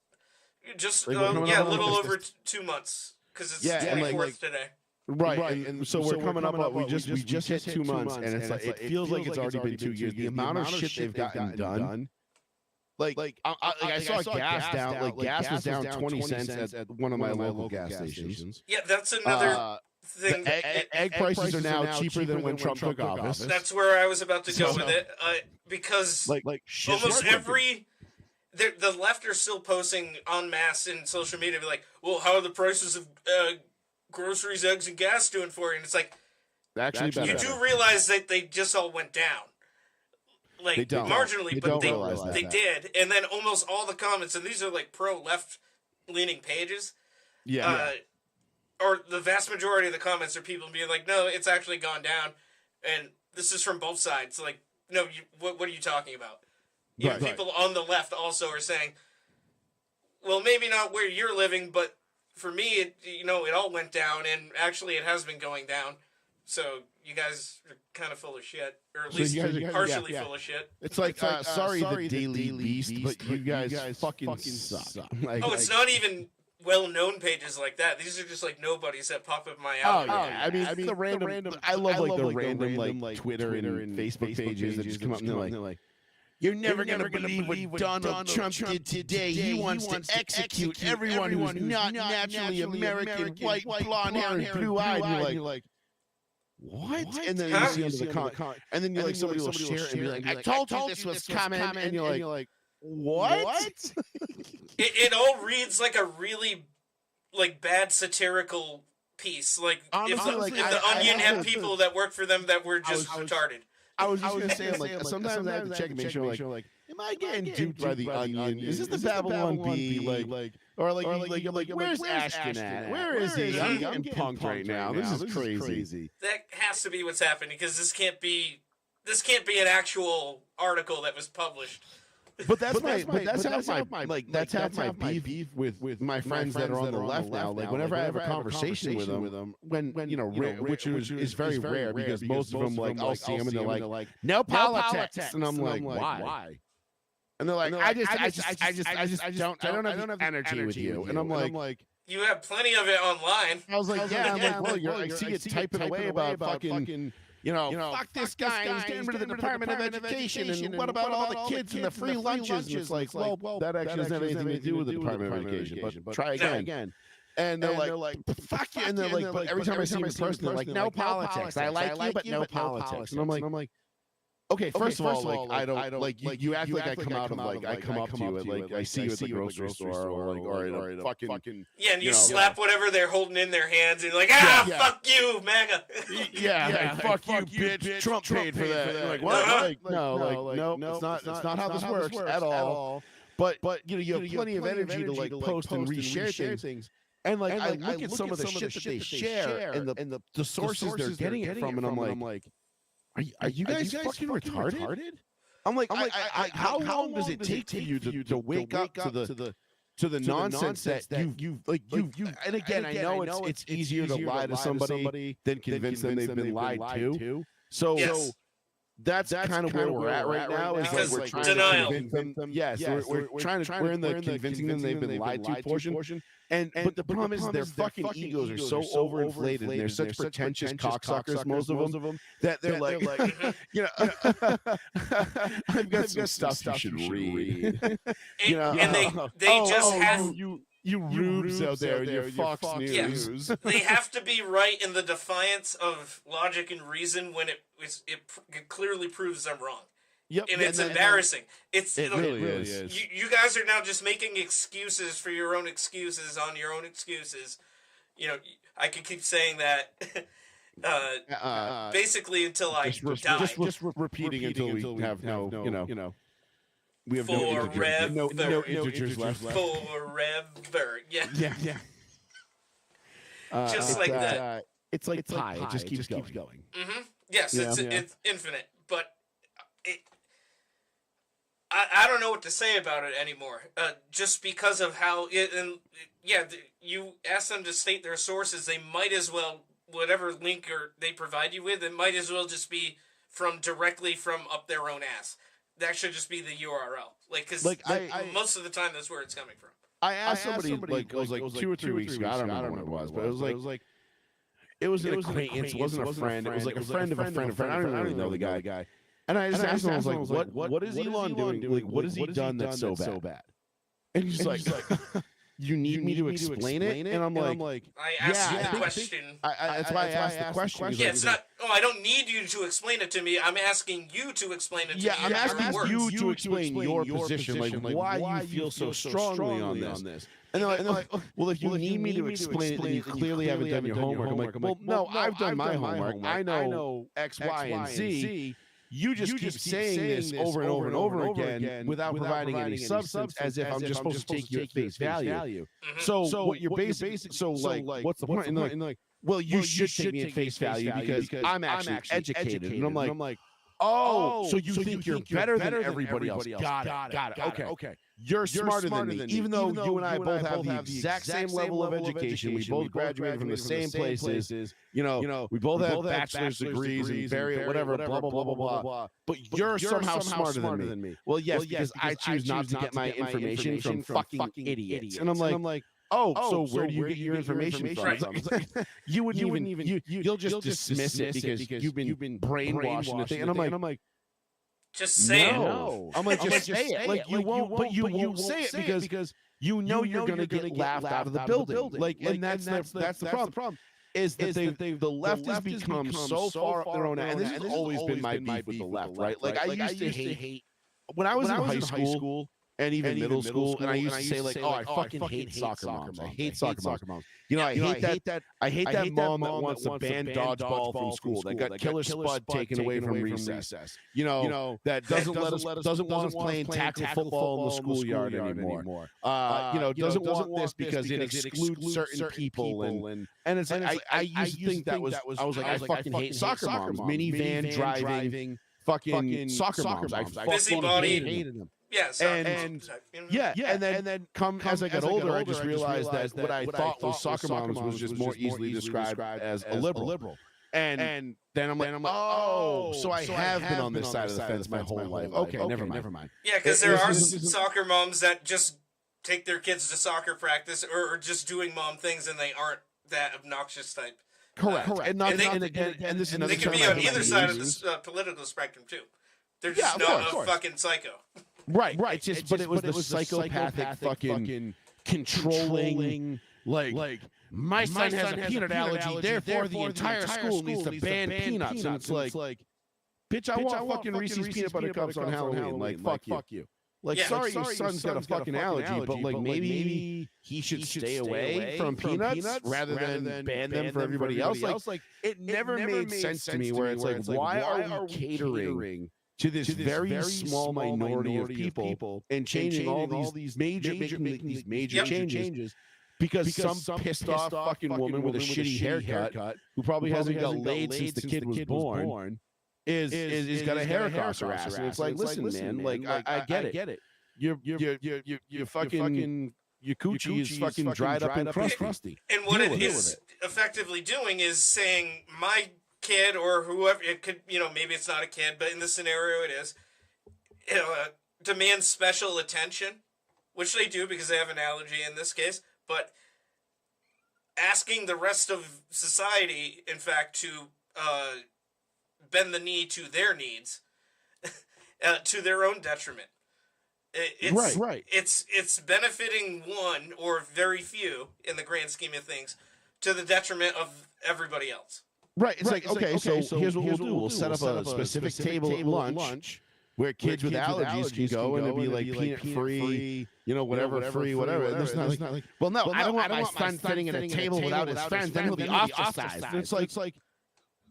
Just a little over 2 months, because it's 24th today. Right, and so we're coming up. We just hit 2 months, and it's like it feels like it's already been 2 years. The amount of shit they've gotten done. I saw gas down. Like gas was down 20 cents at one of my local gas stations. Yeah, that's another thing. Egg prices are now cheaper than when Trump took office. That's where I was about to go with it, because almost every the left are still posting en masse in social media, like, well, how are the prices of groceries, eggs, and gas doing for you? And it's like, actually, you do realize that they just all went down. Like, marginally, but they did. And then almost all the comments, and these are like pro-left leaning pages, or the vast majority of the comments are people being like, no, it's actually gone down, and this is from both sides. Like, no, what are you talking about? Even people on the left also are saying, well, maybe not where you're living, but for me, it all went down, and actually it has been going down. So you guys are kind of full of shit, or at least partially full of shit. It's like, sorry, the Daily Beast, but you guys fucking suck. Like, it's not even well-known pages like that. These are just like nobodies that pop up my algorithm. Oh, yeah. I mean, the random. I love the random like Twitter and Facebook pages that just come up and they're like, "You're never gonna believe what Donald Trump did today. He wants to execute everyone who's not naturally American, white, blonde hair, and blue eyed." And you're like, what? And then you see under the comment, and then somebody will share it and be like, "I told you this was coming," and you're like, what? It all reads like a really bad satirical piece. Like, honestly, if the Onion had people that worked for them that were just retarded. I was just gonna say, like, sometimes I have to check and make sure, like, am I getting duped by the Onion? Is this the Babylon Bee? Or where's Ashton at? Where is he? I'm getting punked right now. This is crazy. That has to be what's happening, because this can't be an actual article that was published. But that's half my beef with my friends that are on the left now. Like, whenever I have a conversation with them, which is very rare, because most of them, like, I'll see them and they're like, no politics, and I'm like, why? And they're like, I don't have energy with you, and I'm like, you have plenty of it online. I was like, yeah, I'm like, well, I see you typing away about fucking. Fuck this guy, he's getting rid of the Department of Education, and what about all the kids and the free lunches? And it's like, well, that actually doesn't have anything to do with the Department of Education, but try again. And they're like, fuck you, and they're like, but every time I see them in person, they're like, no politics. I like you, but no politics. And I'm like, okay, first of all, I don't like you act like I come out of I come up to you at like I see you at the grocery store or in a fucking and you slap whatever they're holding in their hands and you're like, fuck you, MAGA. Fuck you, bitch. Trump paid for that. You're like, what? No, it's not how this works at all. But you have plenty of energy to like post and reshare things. And I look at some of the shit that they share and the sources they're getting it from, and I'm like, Are you guys fucking retarded? I'm like, how long does it take for you to wake up to the nonsense that you've and again, I know it's easier to lie to somebody than convince them they've been lied to. So that's kind of where we're at right now. Is like we're trying to convince them. Yes, we're in the convincing them they've been lied to portion. But the problem is their fucking egos are so overinflated, and they're such pretentious cocksuckers, most of them, that they're like, I've got some stuff you should read. And they just have you rubes out there, your Fox News. Yeah. They have to be right in the defiance of logic and reason when it clearly proves them wrong. Yep. And it's embarrassing. It really is. You guys are now just making excuses for your own excuses on your own excuses. I could keep saying that basically until I die. Just repeating until we have no. We have no integers left. Forever. Yeah. Yeah. Just like that. It's like pie. It just keeps going. Mm-hmm. Yes, it's infinite. But I don't know what to say about it anymore. Just because of how you ask them to state their sources, they might as well, whatever link they provide you with, it might as well just be directly from up their own ass. That should just be the URL. Because most of the time that's where it's coming from. I asked somebody it was like 2 or 3 weeks ago. I don't remember when it was, but it was an acquaintance. It wasn't a friend. It was like a friend of a friend of a friend. I don't really know the guy. And I just asked him, I was like, what is Elon doing? Like, what has he done that's so bad? And he's like, you need me to explain it? And I'm like, I asked you the question. That's why I asked the question. Yeah, it's not, I don't need you to explain it to me. I'm asking you to explain it to me. Yeah, I'm asking you to explain your position, like why you feel so strongly on this. And they're like, well, if you need me to explain it, then you clearly haven't done your homework. I'm like, well, no, I've done my homework. I know X, Y, and Z. You just keep saying this over and over and over again without providing any substance, as if I'm just supposed to take you at face value. So what you're basically, so like, what's the point? And like, well, you should take me at face value because I'm actually educated. And I'm like, oh, so you think you're better than everybody else? Got it. Okay. You're smarter than me. Even though you and I both have the exact same level of education, we both graduated from the same places. You know, we both have bachelor's degrees and whatever, blah, blah, blah, blah, blah. But you're somehow smarter than me. Well, yes, because I choose not to get my information from fucking idiots. And I'm like, oh, so where do you get your information from? You wouldn't even you'll just dismiss it because you've been brainwashing the thing. And I'm like, just say it. No. I'm like, just say it. Like, you won't say it because you know you're going to get laughed out of the building. Like, and that's the problem. Is that the left has become so far up their own ass. And this has always been my beef with the left, right? Like, I used to hate when I was in high school. And even middle school, and I used to say like, "Oh, I fucking hate soccer moms. I hate soccer moms. You know, I hate that mom that wants to ban dodgeball from school. That got Killer Spud taken away from recess. You know, that doesn't want us playing tackle football in the schoolyard anymore. You know, doesn't want this because it excludes certain people. And it's like I used to think that was I was like, I fucking hate soccer moms. Minivan driving fucking soccer moms. I fucking hated them. Yes, and then as I got older, I just realized that what I thought was soccer moms was just more easily described as a liberal. And then I'm like, oh, so I have been on this side of the fence my whole life. Okay, never mind. Yeah, because there are soccer moms that just take their kids to soccer practice or just doing mom things, and they aren't that obnoxious type. Correct. And they can be on either side of the political spectrum too. They're just not a fucking psycho. Right. But it was the psychopathic fucking controlling, like my son has a peanut allergy, therefore the entire school needs to ban peanuts. And it's like, bitch, I want fucking Reese's peanut butter cups on Halloween. Like, fuck you. Like, sorry, your son's got a fucking allergy, but like maybe he should stay away from peanuts rather than ban them for everybody else. Like, it never made sense to me where it's like, why are we catering to this very small minority of people and changing all these major changes because some pissed off fucking woman with a shitty haircut who probably hasn't got laid since the kid was born is got a hair across her ass. And it's like, listen, man, like I get it. Your fucking your coochie is fucking dried up and crusty. And what it is effectively doing is saying my kid or whoever it could, maybe it's not a kid, but in this scenario it is, demands special attention, which they do because they have an allergy in this case, but asking the rest of society, in fact, to bend the knee to their needs, to their own detriment. It's benefiting one or very few in the grand scheme of things to the detriment of everybody else. Right. It's like, okay, so here's what we'll do. We'll set up a specific table at lunch where kids with allergies can go, and it'll be like peanut-free, whatever, free, whatever. And it's not like, well, no, I don't want my son sitting at a table without his friends, then he'll be ostracized. And it's like,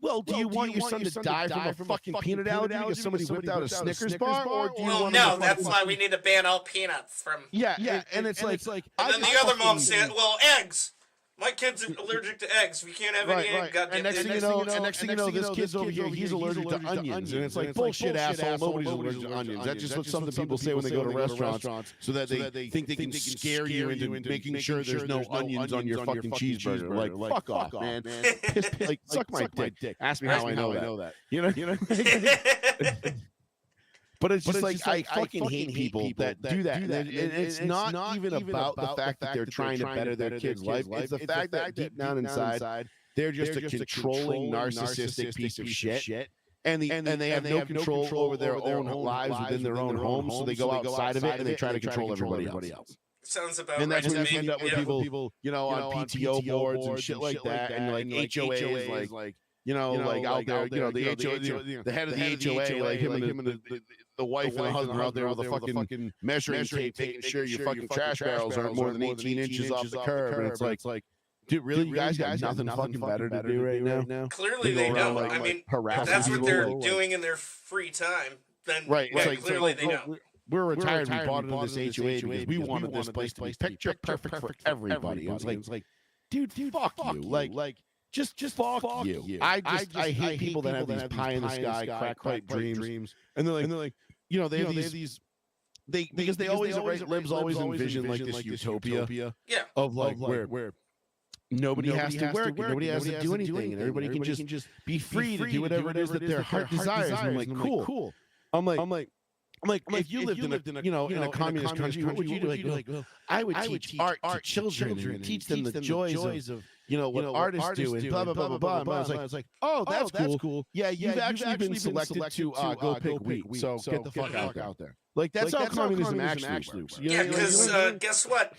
well, do you want your son to die from a fucking peanut allergy because somebody whipped out a Snickers bar? Or do you want no, that's why we need to ban all peanuts from... Yeah, and it's like... And then the other mom said, well, eggs! My kid's allergic to eggs. We can't have any egg. And next thing you know, this kid's over here, he's allergic to onions. And it's like, bullshit, asshole. Nobody's allergic to onions. That's just what some of the people say when they go to restaurants so that they think they can scare you into making sure there's no onions on your fucking cheeseburger. Like, fuck off, man. Like, suck my dick. Ask me how I know that. You know? But it's just like, I fucking hate people that do that. And it's not even about the fact that they're trying to better their kid's life. It's the fact that deep down inside, they're just a controlling, narcissistic piece of shit. And they have no control over their own lives within their own homes, so they go outside of it and they try to control everybody else. Sounds about and that's right when you end up with people, on PTO boards and shit like that, and like HOAs, like out there, the HOA, the head of the HOA, like him and the wife and the husband are out there with a fucking measuring tape, making sure your fucking trash barrels aren't more than 18 inches off the curb. And it's like, Dude, really, you guys got nothing fucking better to do right now? Clearly they don't. I mean, if that's what they're doing in their free time, then clearly they don't. We're retired. We bought into this HOA because we wanted this place to be picture perfect for everybody. It was like, dude, fuck you. Like, just fuck you. I hate people that have these pie in the sky, crack pipe dreams, and they're like, they have these. Because they always libs always envision like this utopia, of like where nobody has to work, nobody has to do anything, and everybody can just be free to do whatever it is that their heart desires. And I'm like, cool. I'm like, if you lived in a communist country, what would you do? Like, well, I would teach art to children and teach them the joys of what artists do and blah blah blah blah blah. I was like, oh, that's cool. Yeah, you've actually been selected to go pick wheat, so get the fuck out there. Like that's how communism actually works. Yeah, because guess what?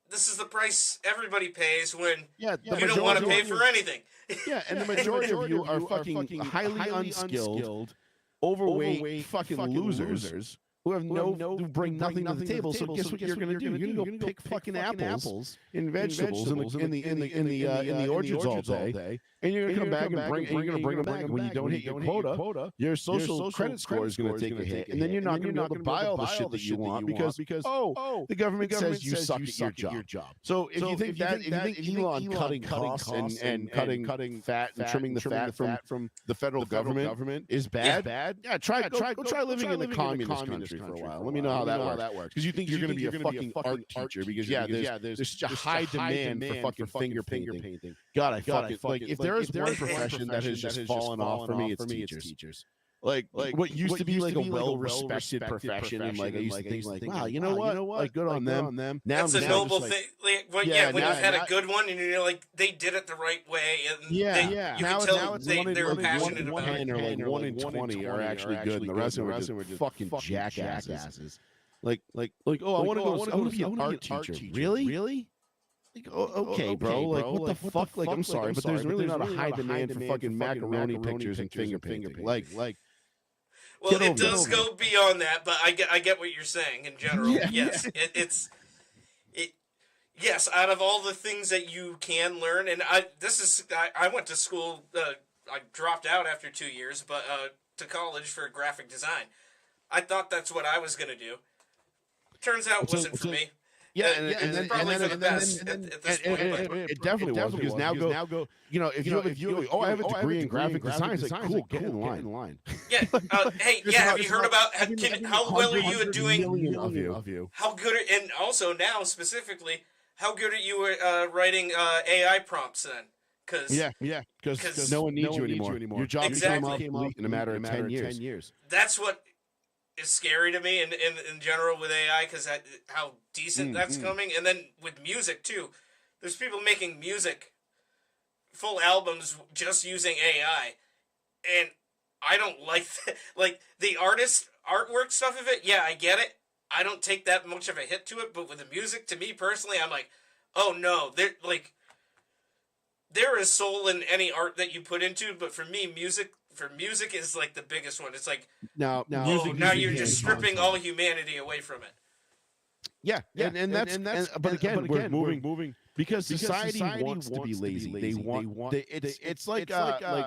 This is the price everybody pays when you don't want to pay for anything. Yeah, and the majority of you are fucking highly unskilled, overweight fucking losers who have who bring nothing to the table. So guess what you're gonna do? You're gonna go pick fucking apples and vegetables in the orchards all day, and you're gonna come back and bring them back. When you don't hit your quota, your social credit score is gonna take a hit, and then you're not gonna be able to buy all the shit that you want because the government says you suck at your job. So if you think Elon cutting costs and cutting fat and trimming the fat from the federal government is bad, yeah, go try living in a communist country for a while. Let me know how that works. Because you think you're going to be a fucking art teacher because there's such a high demand for fucking finger painting. God, I fucking like if there is one profession that has just fallen off for me, it's teachers. Like what used to be like a well-respected profession, and like I used to think like, wow, you know what? Like good on them. Now that's a noble thing. When you've had a good one, and you're like, they did it the right way, and you can tell they were passionate about it. Or like 1 in 20 are actually good, and the rest of them are just fucking jackasses. Like, oh, I want to be an art teacher. Really? Like, okay, bro. Like, what the fuck? Like, I'm sorry, but there's really not a high demand for fucking macaroni pictures and finger painting. Like. Well, it does go beyond that, but I get what you're saying in general. Yes, yes. Out of all the things that you can learn, and I went to school. I dropped out after 2 years, but to college for graphic design. I thought that's what I was gonna do. Turns out it wasn't for me. Yeah, and then probably for the best at this point. It definitely was because now go. If you I have a degree in graphic design, it's like cool, get in line. Yeah. Hey, have you heard about how well are you at doing? How good and also now specifically, how good are you at writing AI prompts then? Because no one needs you anymore. Your job became obsolete in a matter of 10 years. That's what is scary to me in general with AI, because how decent that's coming. And then with music too, there's people making music, full albums just using AI, and I don't like that. Like the artwork stuff of it, yeah, I get it. I don't take that much of a hit to it, but with the music, to me personally, I'm like, oh no, there is soul in any art that you put into, but for me, music is like the biggest one. It's like now you're just stripping all humanity away from it. Yeah. But again, we're moving because society wants to be lazy. It's like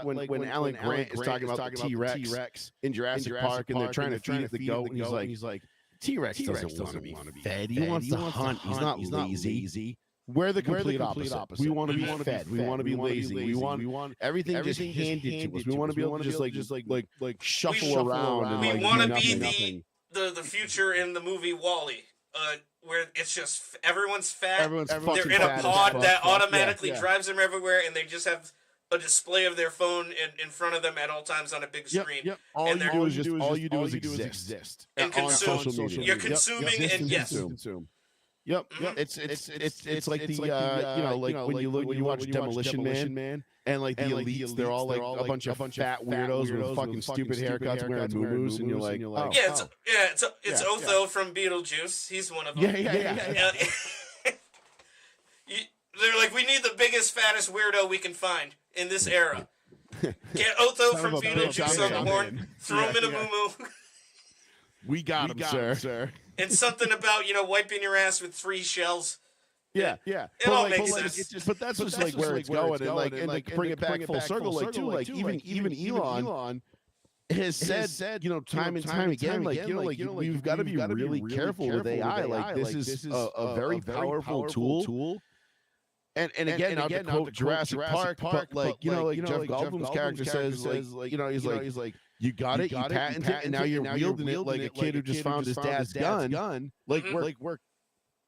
when Alan Grant is talking about the T-Rex in Jurassic Park, and they're trying to feed it the goat, and he's like, T-Rex doesn't want to be fed. He wants to hunt. He's not lazy. We're the complete opposite. We want to be fed. We want to be lazy. We want everything just handed to us. We want to be able to just like shuffle around. We want to be the future in the movie WALL-E, where it's just everyone's fat. They're in a pod that automatically drives them everywhere, and they just have a display of their phone in front of them at all times on a big screen. Yep. All you do is exist and consume. You're consuming and consume. Yep. It's like when you watch Demolition Man and like the elites, they're all like a bunch of fat weirdos with fucking stupid haircuts wearing muumuus, and you're like, it's Otho from Beetlejuice. He's one of them. Yeah. They're like, we need the biggest, fattest weirdo we can find in this era. Get Otho from Beetlejuice on the horn, throw him in a muumuu. We got him, sir. And something about, wiping your ass with 3 shells Yeah. It But all like, makes but like, sense. but that's just like where it's going, and like, and to bring it back full circle, like too, like even Elon has said, time and time again, we've got to be really careful with AI. Like, this is a very powerful tool. And again, not to quote Jurassic Park, but like, like Jeff Goldblum's character says, like, he's like, you got it, you patent it, and now you're wielding it like a kid who just found his dad's gun. Like, we're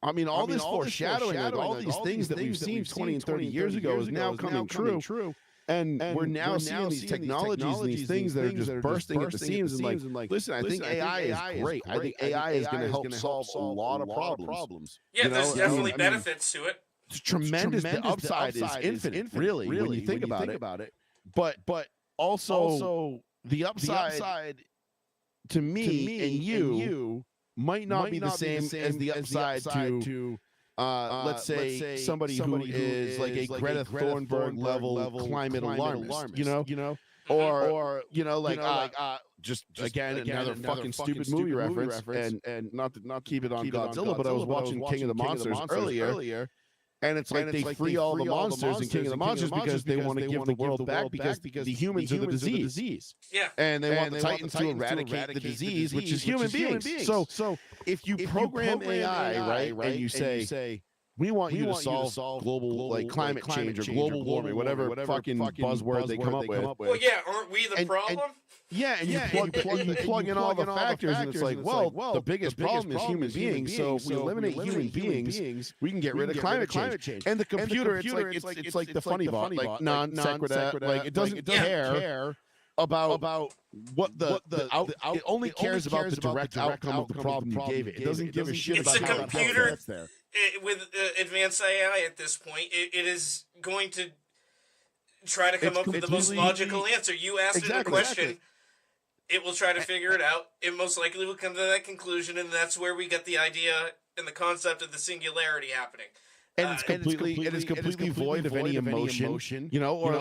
I mean, all this foreshadowing, like all these things that we've seen 20 and 30 years ago is now coming true. And we're now seeing these technologies and these things that are just bursting at the seams. And like, listen, I think AI is great. I think AI is going to help solve a lot of problems. Yeah, there's definitely benefits to it. It's tremendous. The upside is infinite, really, when you think about it. But also the upside to me and you might not be the same as the upside to let's say somebody who is like a Greta Thunberg level climate alarmist, or just again another fucking stupid movie reference, and not to keep it on Godzilla, but I was watching King of the Monsters earlier. And it's like they free all the monsters in King of the Monsters because they want to give the world back because the humans are the disease. Yeah. And they want the Titans to eradicate the disease, which is human beings. So if you program AI, right, and you say, we want you to solve global like climate change or global warming, whatever fucking buzzword they come up with. Well, yeah, aren't we the problem? And you plug in all the factors, and it's like, well, the biggest problem is human beings. So if we eliminate human beings, we can get rid of climate change. And the computer, it's like the funny bot, like non sequitur, like it doesn't care about what it only cares about the direct outcome of the problem you gave it. It doesn't give a shit about how the computer gets there. With advanced AI at this point, it is going to try to come up with the most logical answer. You asked it a question, it will try to figure it out. It most likely will come to that conclusion, and that's where we get the idea and the concept of the singularity happening. And it's completely void of any emotion, or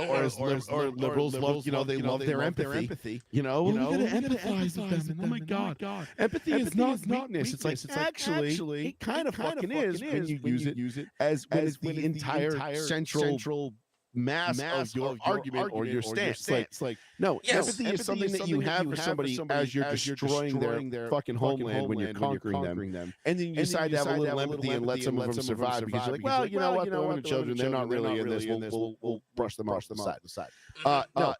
liberals love, they love their empathy. You gotta empathize with them. Oh my God. Empathy is not weakness. It's like actually it kind of fucking is when you use it as the entire central mass of your argument or your stance. Like no, empathy is something that you have for somebody as you're destroying their fucking homeland when you're conquering them, and then you decide to have a little empathy and let some of them survive because you're like, well, you know what, the women and children, they're not really in this. We'll brush them off the side.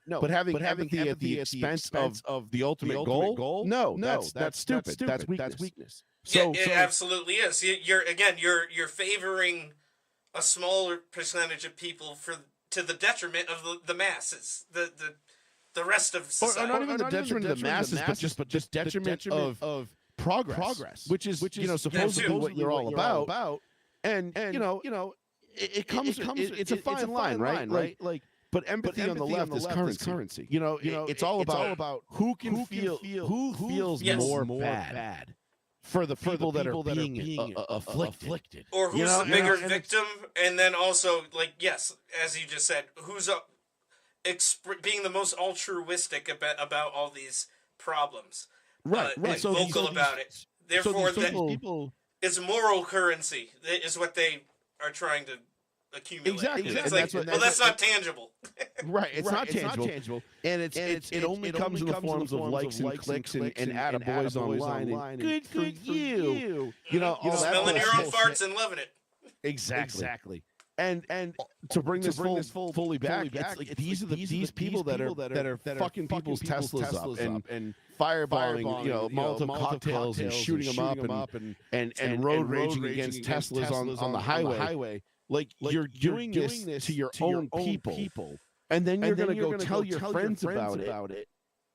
No, but having empathy at the expense of the ultimate goal, no, that's stupid. That's weakness. So it absolutely is. You're favoring a smaller percentage of people to the detriment of the masses, the rest of society. Or not even the detriment of the masses, but just detriment of progress, which is supposedly what you're all about. And it comes. It's a fine line, right? Like, but empathy on the left is currency. It's all about who can feel who feels more bad for the people that are being afflicted, or who's the bigger victim, and then also, like, yes, as you just said, who's being the most altruistic about all these problems, right? So vocal about it. Therefore, it's moral currency is what they are trying to accumulate. Exactly. It's like, that's not tangible. Right. It's not tangible. And it only comes in the forms of likes and clicks and attaboys online. Good for you. Smelling your own farts and loving it. Exactly. And to bring this fully back, it's like these people that are fucking people's Teslas up and fireballing, Molotov cocktails and shooting them up and road raging against Teslas on the highway. Like, you're doing this to your own people, and then you're gonna go tell your friends about it,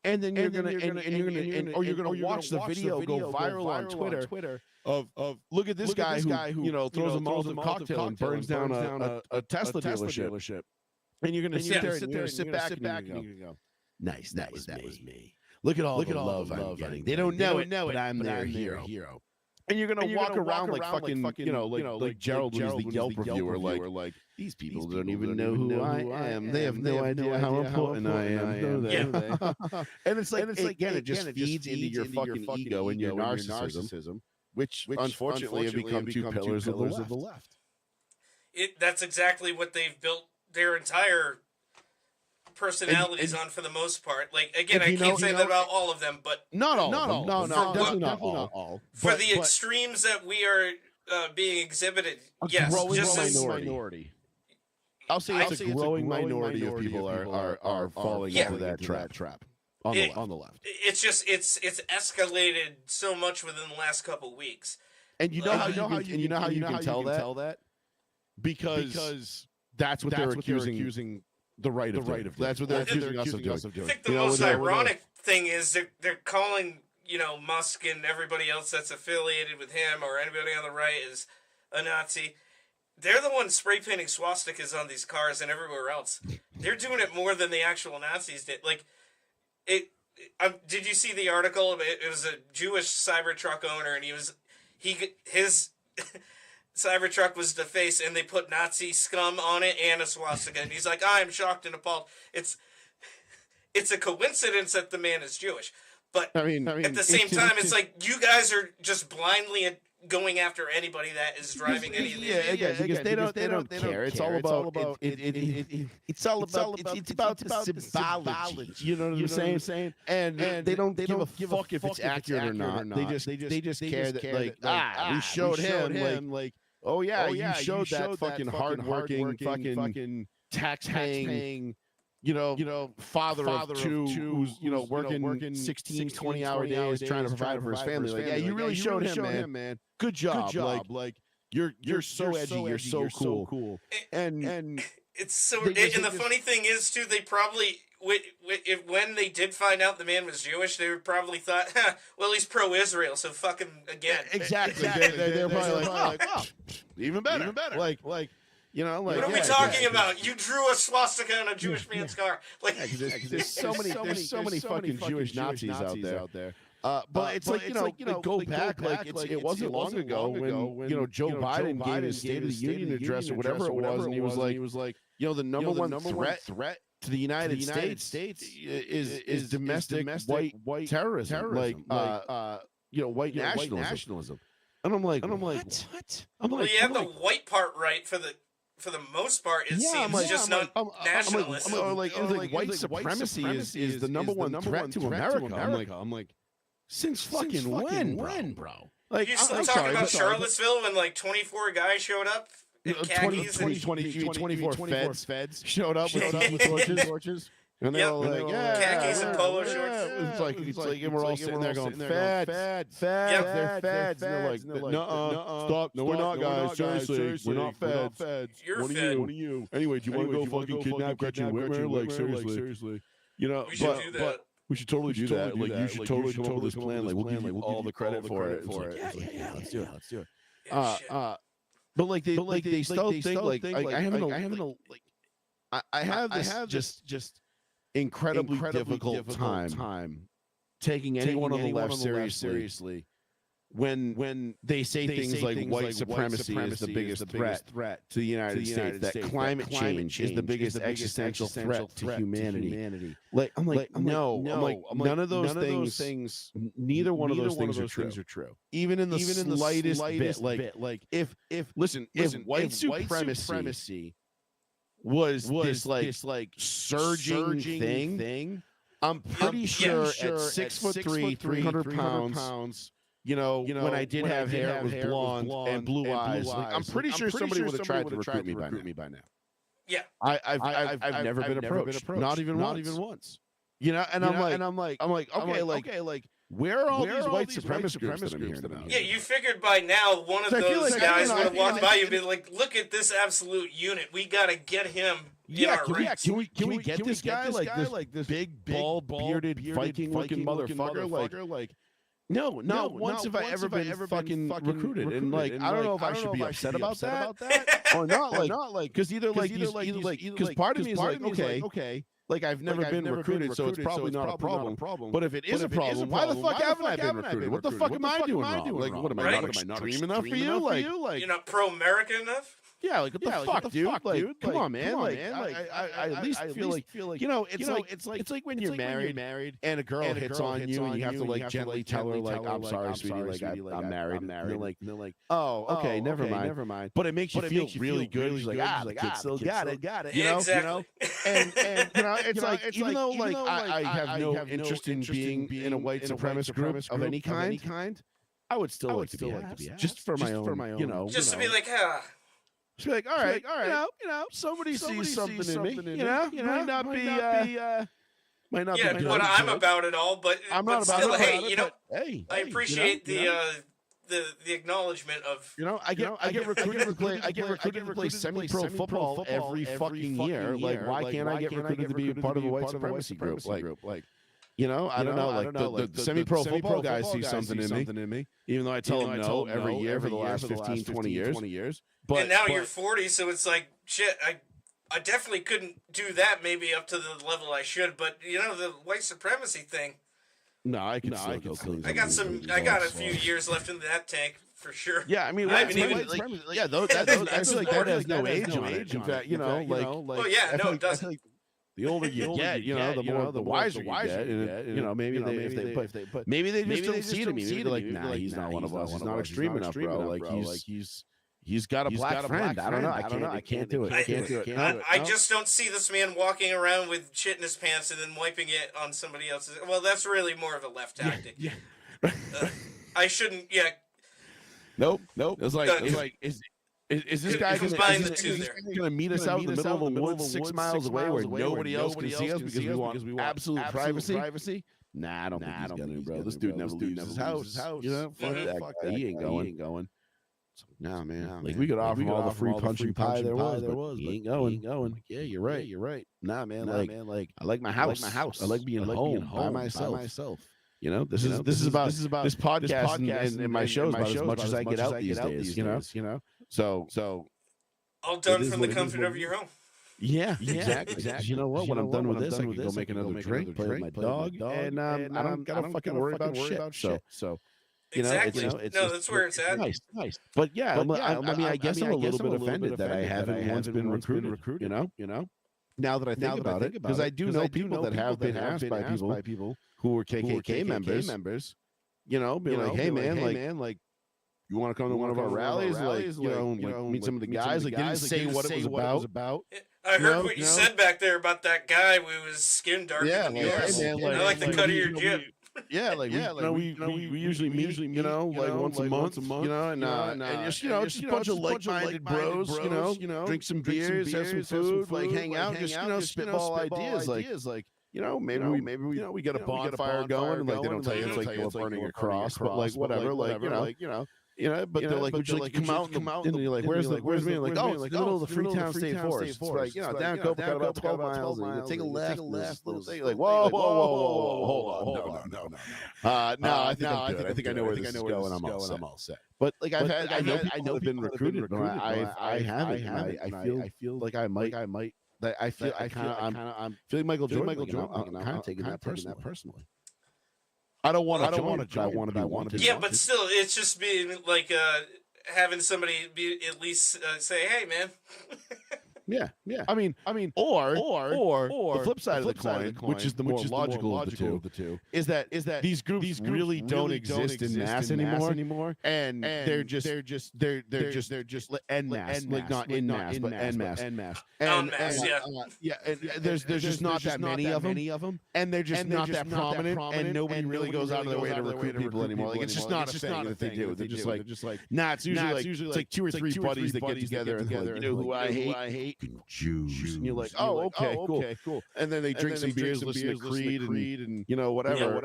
and then you're gonna watch the video go viral on Twitter of look at this guy who throws a Molotov cocktail and burns down a Tesla dealership, and you're gonna sit there and sit back and you're gonna go, nice, that was me. Look at all the love I'm getting. They don't know it, but I'm their hero. And you're gonna walk around like fucking, like Gerald was the Yelp reviewer, like these people don't even know who I am. They have no idea how important I am. And it's like, again, it just feeds into your fucking ego and your narcissism, which unfortunately have become two pillars of the left. That's exactly what they've built their entire personalities on for the most part. Like, again, I can't say that about all of them, but not all. No, definitely not all. For the extremes that we are being exhibited, yes, growing just minority. I'll say it's a growing minority of people are falling into that trap on the left. It's just it's escalated so much within the last couple weeks. And you know how you can tell that because that's what they're accusing the right of doing. That's what they're accusing us of doing. I think the most ironic thing is they're calling, Musk and everybody else that's affiliated with him or anybody on the right is a Nazi. They're the ones spray painting swastikas on these cars and everywhere else. They're doing it more than the actual Nazis did. Like, did you see the article? It was a Jewish Cybertruck owner, and his Cybertruck was the face, and they put Nazi scum on it and a swastika, and he's like, I'm shocked and appalled. It's a coincidence that the man is Jewish, but I mean at the same time, it's like you guys are just blindly going after anybody that is driving any of these. Because they don't care. It's all about it's about the symbology. You know what I'm saying? And they don't give a fuck if it's accurate or not. They just care that we showed him like oh yeah you showed that fucking hardworking fucking tax-paying father of two who's working 16 20-hour days trying to provide for his family. Like, yeah, you really showed him, man. Good job. Like you're so edgy, you're so cool. And it's so. And the funny thing is too, they probably when they did find out the man was Jewish, they probably thought, well, he's pro-Israel, so fuck him again. Exactly. They're probably like, oh, even better. Like. What are we talking about? You drew a swastika on a Jewish man's car. Like, there's so many fucking Jewish Nazis out there. But it's like go back. Like it wasn't long ago when Joe Biden gave his State of the Union address or whatever it was, and he was like, the number one threat to the United States is domestic white terrorism, like white nationalism. And I'm like, what? Well, you have the white part right for the most part, it seems just not nationalist. White supremacy is the number one threat to America. I'm like, since fucking when, bro? Like, you still talking about Charlottesville when 24 guys showed up in khakis? 24 feds showed up with torches. And they were like, khakis and polo shorts. It's like, and we're all sitting there going, feds, they're feds. And they're like, stop, no, we're not, guys. Seriously, we're not feds. You're What are you? Anyway, do you want to go fucking kidnap Gretchen Whitmer? Like, seriously. We should do that. We should totally do that. Like, you should totally come up with this plan. Like, we'll give you all the credit for it. Yeah, let's do it. But they still think I have this just incredibly difficult time taking anyone on the left seriously when they say things like white supremacy is the biggest threat to the United States, that climate change is the biggest existential threat to humanity. I'm like, none of those things, neither one of those things are true. Even in the slightest bit. Like, if white supremacy was this surging thing, I'm pretty sure at 6'3", 300 pounds, when I did have hair, it was blonde and blue eyes. Like, I'm pretty sure somebody would have tried to recruit me by now. Yeah, I've never been approached, not even once. And I'm like, okay, where are all these white supremacist groups that I'm hearing about? Yeah, you figured by now one of those guys would have walked by you and been like, look at this absolute unit. We got to get him in our ranks. Can we get this guy? Like this big, bald, bearded, Viking-looking motherfucker? Like, no, not once have I ever been fucking recruited. And I don't know if I should be upset about that or not. Like, because because part of me is like, okay. Like, I've never been recruited, so it's probably not a problem. But if it is a problem, why the fuck haven't I been recruited? What the fuck am I doing wrong? Like, what am I not extreme enough for you? Like, you're not pro-America enough? Yeah, like what the fuck, dude? Like, come on, man. Like, I at least feel like it's like when you're married and a girl hits on you and you have to like gently tell her like, I'm sorry, sweetie, like I'm married. And they're like, oh, okay, never mind. But it makes you feel really good. She's like, the kid still got it. You know, exactly. And it's like even though like I have no interest in being in a white supremacist group of any kind, I would still like to be asked, just for my own, you know, just to be like, just be like, all right, you know, somebody sees something in me, you know, might not be yeah, what I'm about it all, but I'm not about still, it. hey, you know, hey, I appreciate the acknowledgement of, you know, I get recruited to play semi-pro football every fucking year. Like, why can't I get recruited to be part of a white supremacy group? Like, you know, I don't know. Like the semi-pro football guys see something in me, even though I tell them no every year for the last 15, 20 years. But and now you're 40, so it's like, shit, I definitely couldn't do that maybe up to the level I should, but, you know, the white supremacy thing. No, I can go clean. I got a few years left in that tank for sure. Yeah, I mean, I haven't even, I feel like that has no age on it. In fact, you know, like, oh yeah, no, it doesn't. The older you get, you know, the wiser you get, and you know, maybe if they put, maybe they just don't see it in me. Maybe they're like, nah, he's not one of us. He's not extreme enough, bro. Like he's got a black friend. I don't know. I can't do it. I just don't see this man walking around with shit in his pants and then wiping it on somebody else's. Well, that's really more of a left tactic. Yeah. I shouldn't. Yeah. Nope. It's like is this guy going to meet us out in the middle of the woods 6 miles away where nobody else can see us because we want absolute privacy? Nah, I don't think he's going to, bro. This dude never leaves his house. You know, fuck that guy. He ain't going. So, nah, man. Like, we could offer him all the free punch and pie there was, but he ain't going. Like, yeah, you're right. Nah, man. Like, I like my house. I like being home by myself. You know, this is about this podcast and my shows about as much as I get out these days. You know, so all done from the comfort of your home. Yeah, exactly. You know what? When I'm done with this, I can go make another drink, play with my dog, and I don't gotta fucking worry about shit. So. Exactly. No, that's where it's at. Nice. But yeah, I mean, I guess I'm a little bit offended that I haven't once been recruited. You know. Now that I think about it, because I do know people that have been asked by people who were KKK members, you know, be like, hey man, like, you want to come to one of our rallies, like, you know, meet some of the guys. Like, didn't say what it was about. I heard what you said back there about that guy who was skin darker than yours. I like the cut of your jib. Yeah, like we usually meet, you know, like once a month, you know, and just, you know, just a bunch of like-minded bros, you know, drink some beers, have some food, like hang out, just, you know, spitball ideas, like, you know, maybe we get a bonfire going, and like they don't tell you it's like you're burning a cross, but like whatever, like, you know, but they're like, would you like to come out? And you're like, where's me? Like, oh, it's in the middle of the Freetown State Forest. It's like, you know, down Copacabana about 12 miles. And take a left. Like, whoa, hold on, no. No, I think I'm good. I think I know where this is going. I'm all set. But like I know I've been recruited, but I haven't. I feel like I might. I'm feeling Michael Jordan. I'm kind of taking that personally. I don't want to join. I want to be wanted. Yeah, but still, it's just being like having somebody be at least say, "Hey, man." Yeah. I mean, or the flip side of the coin, which is the more logical of the two, is that these groups really don't exist in mass anymore, and they're just en masse, like not in mass, but en masse, and there's just not that many of them, and they're just not that prominent, and nobody really goes out of their way to recruit people anymore. Like, it's just not a thing that they do. They're just like, nah, it's usually like 2 or 3 buddies that get together and like, you know who I hate. Jews. And you're like, oh, okay, cool. And then they drink some beers, listen to Creed, and you know, whatever it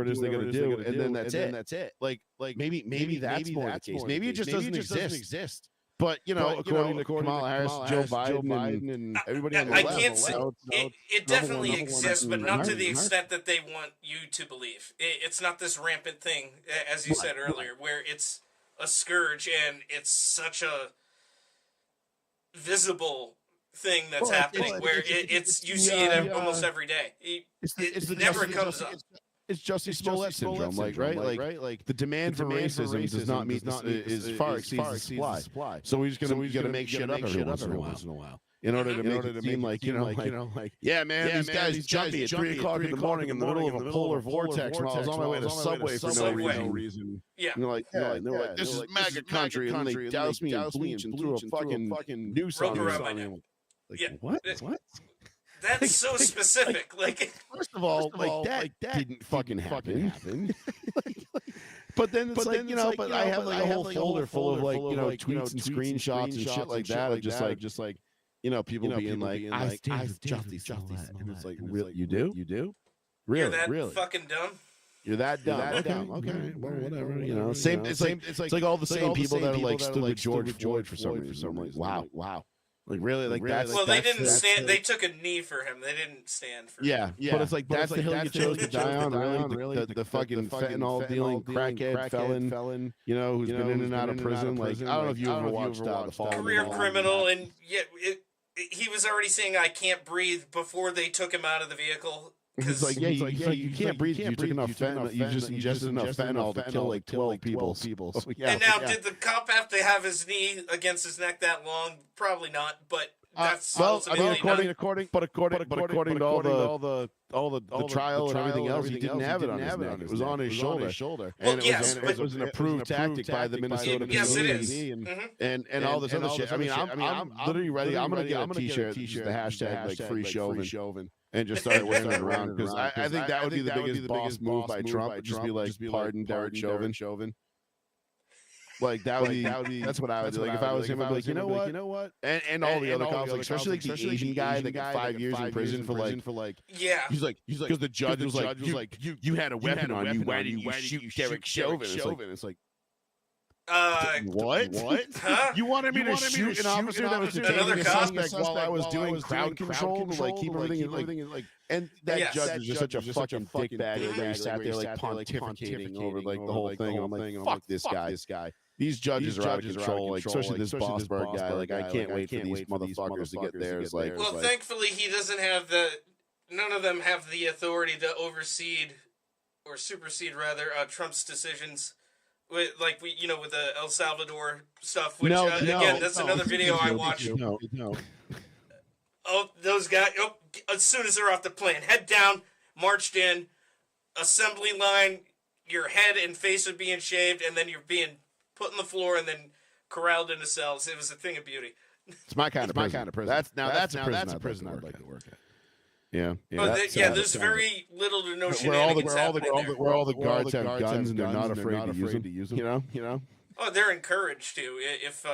is they're gonna do, and then that's it. Like maybe that's more the case. Maybe it just doesn't exist. But you know, according to Kamala Harris, Joe Biden, and everybody on the left, I can't say it definitely exists, but not to the extent that they want you to believe. It's not this rampant thing, as you said earlier, where it's a scourge and it's such a visible thing that's happening, where it's you see it almost every day. It never comes up. It's Jussie Smollett syndrome, like right? Like the demand for racism does not meet is far exceeds the supply. So we got to make shit up every once in a while. In order to make it seem like, yeah, man, these guys jumped me at 3 o'clock in the morning in the middle of a polar vortex when I was on my way to Subway for no reason. Yeah. And they're like, this is MAGA country, and they doused me in bleach and threw a fucking noose on me. Like, what? That's so specific. Like, first of all, that didn't fucking happen. But then it's but I have like a whole folder full of tweets and screenshots and shit like that. Just like people being like, I stand with Jussie Smollett. And it's like, really? You do? Really? You're that fucking dumb? You're that dumb. Okay. Well, whatever. Same. It's like all the same people that are like stood with George Floyd for some reason. I'm like, wow. Like really? Like that's well, they didn't stand. They took a knee for him. They didn't stand for him. Yeah. But it's like that's the hill you chose to die on. Really? The fucking fentanyl dealing crackhead felon. Who's been in and out of prison. Like I don't know if you ever watched The Fall. Career criminal, and yet he was already saying I can't breathe before they took him out of the vehicle. It's like, you can't breathe. You took enough fentanyl. You just ingested enough fentanyl to kill like 12 people. And now, did the cop have to have his knee against his neck that long? Probably not. But that's according to all the trial and everything else, he didn't have it on his neck. It was on his shoulder. And it was an approved tactic by the Minnesota PD. And all this other shit. I mean, I'm literally ready. I'm gonna get a T-shirt. The hashtag like free Chauvin. And just start wearing it around because I think that would be the biggest boss move by Trump. Would just be like, pardon Derek Chauvin. Like that would be. That's what I would do. Like if I was him, I'd be like, you know what? And all the other cops, like especially like the Asian guy that got 5 years in prison for like. Yeah. He's like because the judge was like, you had a weapon on you. Why didn't you shoot Derek Chauvin? It's like. What? Huh? You wanted me to shoot an officer that was detaining a suspect while I was doing crowd control to like keep everything like and that judge is just such a fucking dickbag where he sat there like pontificating over like the whole thing. And I'm like, fuck this guy. These judges are out of control, like especially this Bossberg guy. Like I can't wait for these motherfuckers to get theirs. Like, well, thankfully he doesn't have none of them have the authority to oversee or supersede rather Trump's decisions. With with the El Salvador stuff, which again, that's another video I watched. No. Oh, those guys! Oh, as soon as they're off the plane, head down, marched in, assembly line. Your head and face are being shaved, and then you're being put on the floor and then corralled into cells. It was a thing of beauty. It's my kind of prison. That's a prison I'd like to work at. Yeah. There's very little to no shenanigans where all the guards have guns and they're not afraid to use them. You know. Oh, they're encouraged to if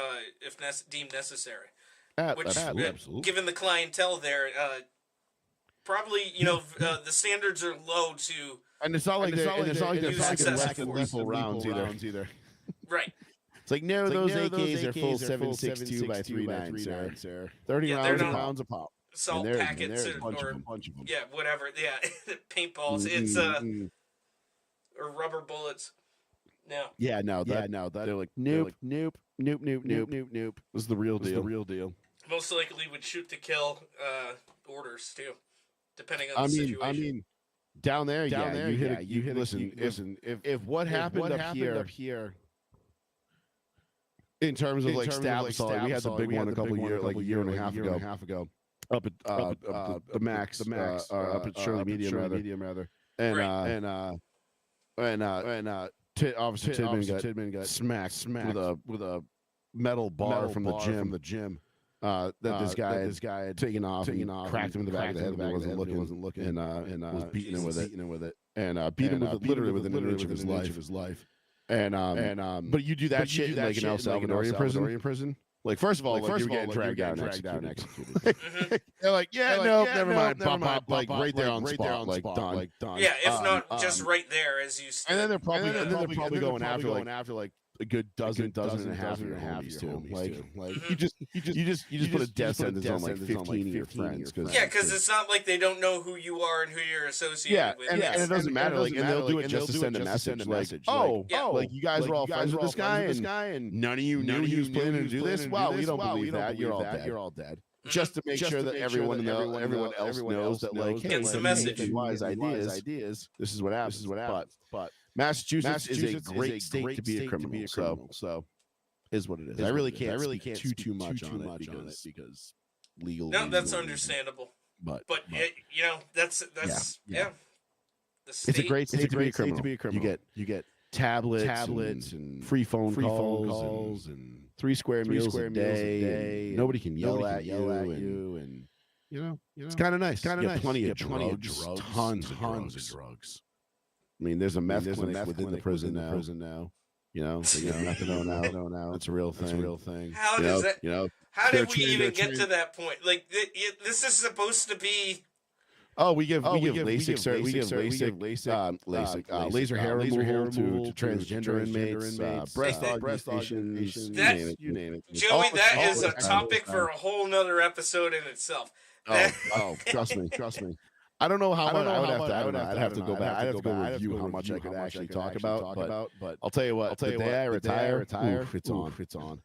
deemed necessary. Absolutely. Given the clientele there, probably the standards are low to. And it's not like they're packing lethal rounds either. Right. It's like those AKs are full 7.62 by 3.9, sir. 30 rounds a pop. Salt packets or bunch of them. Yeah, whatever. Yeah, paintballs. It's or rubber bullets. No. Yeah, no. They're like nope. This is the real deal. Most likely would shoot to kill orders too, depending on the situation. I mean, down there, you hit. Listen, if what happened up here. In terms of like stab assault, we had the big one a year and a half ago. Up at the Max, up at Shirley Medium rather, and Officer Tidman got smacked with a metal bar from the gym. That this guy had taken off and cracked him in the back of the head. He wasn't looking, and was beating him with it, and beat him literally within an inch of his life. But you do that shit in like an El Salvadorian prison. Like first of all, you're getting dragged down and executed. They're like, never mind. Pop, like right there on spot, like done. Yeah, if not just right there as you. And then they're probably going after like a good dozen and a half of your homies too. Like you just put a death sentence on like 15 of your friends. Because it's not like they don't know who you are and who you're associated with. And it doesn't matter. Like, and they'll do it just to send a message. Like, like you guys were all friends with this guy, and none of you knew he was planning to do this. Wow, we don't believe that. You're all dead. just to make sure that everyone else knows that, like, hey, gets the message. these wise ideas. This is what happens. But Massachusetts is a great state to be a criminal. So is what it is. I really can't speak too much on it because legal. No, that's understandable. But you know, that's yeah. It's a great state to be a criminal. You get tablets and free phone calls and 3 square meals a day. Nobody can yell at you, and you know it's kind of nice. Plenty of drugs, tons of drugs. I mean, there's a meth clinic within the prison now. You know, methadone now. That's a real thing. How does that? How did we even get to that point? Like, this is supposed to be. Oh, we give LASIK, laser hair removal to transgender inmates, breast augmentations, you name it. Joey, that is a topic for a whole nother episode in itself. Trust me. I don't know how much I'd have to go back. I'd have to go review how much I could actually talk about. But I'll tell you what. The day I retire, it's on.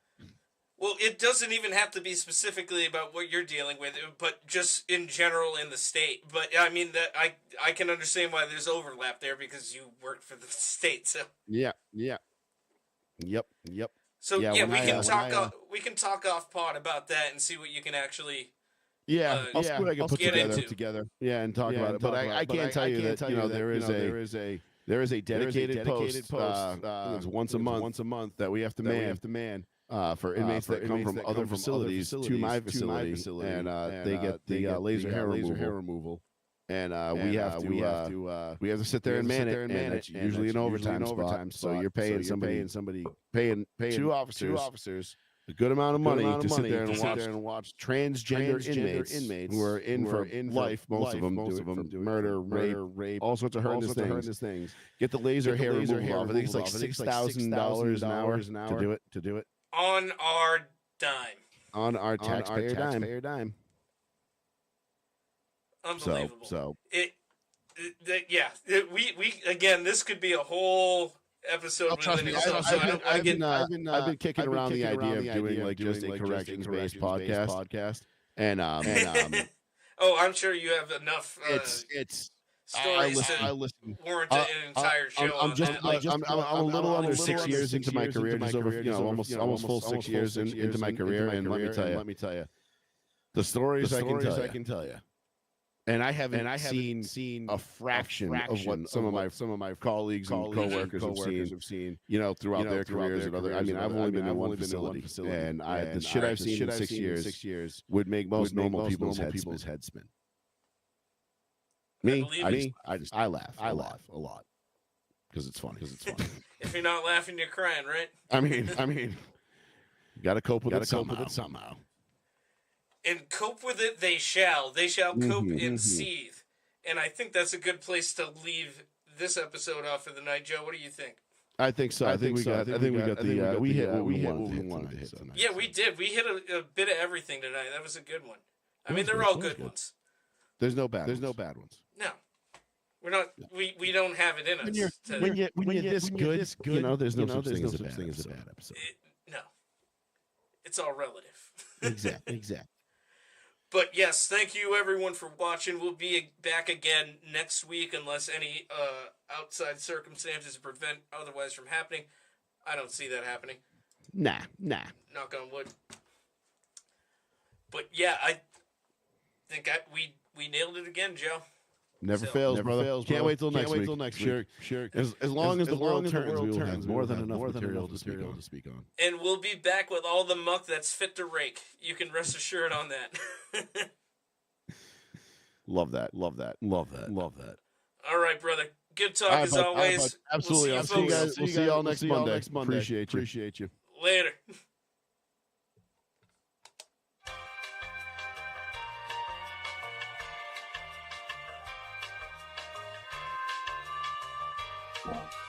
Well, it doesn't even have to be specifically about what you're dealing with, but just in general in the state. But I mean, that I can understand why there's overlap there because you work for the state. So yep. So we can talk off pod about that and see what you can actually. I'll see what I can put together. Yeah, and talk about it. But I can't tell you that there is a dedicated post. It's once a month that we have to man. For inmates that come from other facilities to my facility, and they get the laser hair removal, and we have to sit there and man it, and it's usually an overtime spot. So you're paying two officers a good amount of money to sit there and watch transgender inmates who are in for life. Most of them do murder, rape, all sorts of horrendous things. Get the laser hair removal off. I think it's like $6,000 an hour to do it. On our dime. On our taxpayer dime. Unbelievable. So we again, this could be a whole episode within itself. I've been kicking around the idea of doing like just a corrections-based podcast. And oh, I'm sure you have enough. It's stories I listen. Warrant an entire show. I'm a little under 6 years into my career, just over almost full 6 years into my career, and let me tell you, the stories I can tell you. And I haven't seen a fraction of what some of my colleagues and coworkers have seen, throughout their careers and other. I mean, I've only been in one facility, and the shit I've seen in 6 years would make most normal people's heads spin. I laugh a lot because it's funny. If you're not laughing, you're crying, right? I mean, you got to cope with it somehow. And cope with it they shall. They shall cope and seethe. And I think that's a good place to leave this episode off for the night, Joe. What do you think? I think so. We hit what we wanted to hit tonight. Yeah, we did. We hit a bit of everything tonight. That was a good one. I mean, they're all good ones. There's no bad ones. No. We're not. We don't have it in us. When you're this good, there's no such thing as a bad episode. No. It's all relative. Exactly. But yes, thank you everyone for watching. We'll be back again next week unless any outside circumstances prevent otherwise from happening. I don't see that happening. Nah. Knock on wood. But yeah, I think we nailed it again, Joe. Never fails, brother. Can't wait till next week. Sure. As long as the world turns, we will have more than enough material to speak on. And we'll be back with all the muck that's fit to rake. You can rest assured on that. Love that. All right, brother. Good talk as always. Absolutely. We'll see y'all next Monday. Appreciate you. Later. Wow.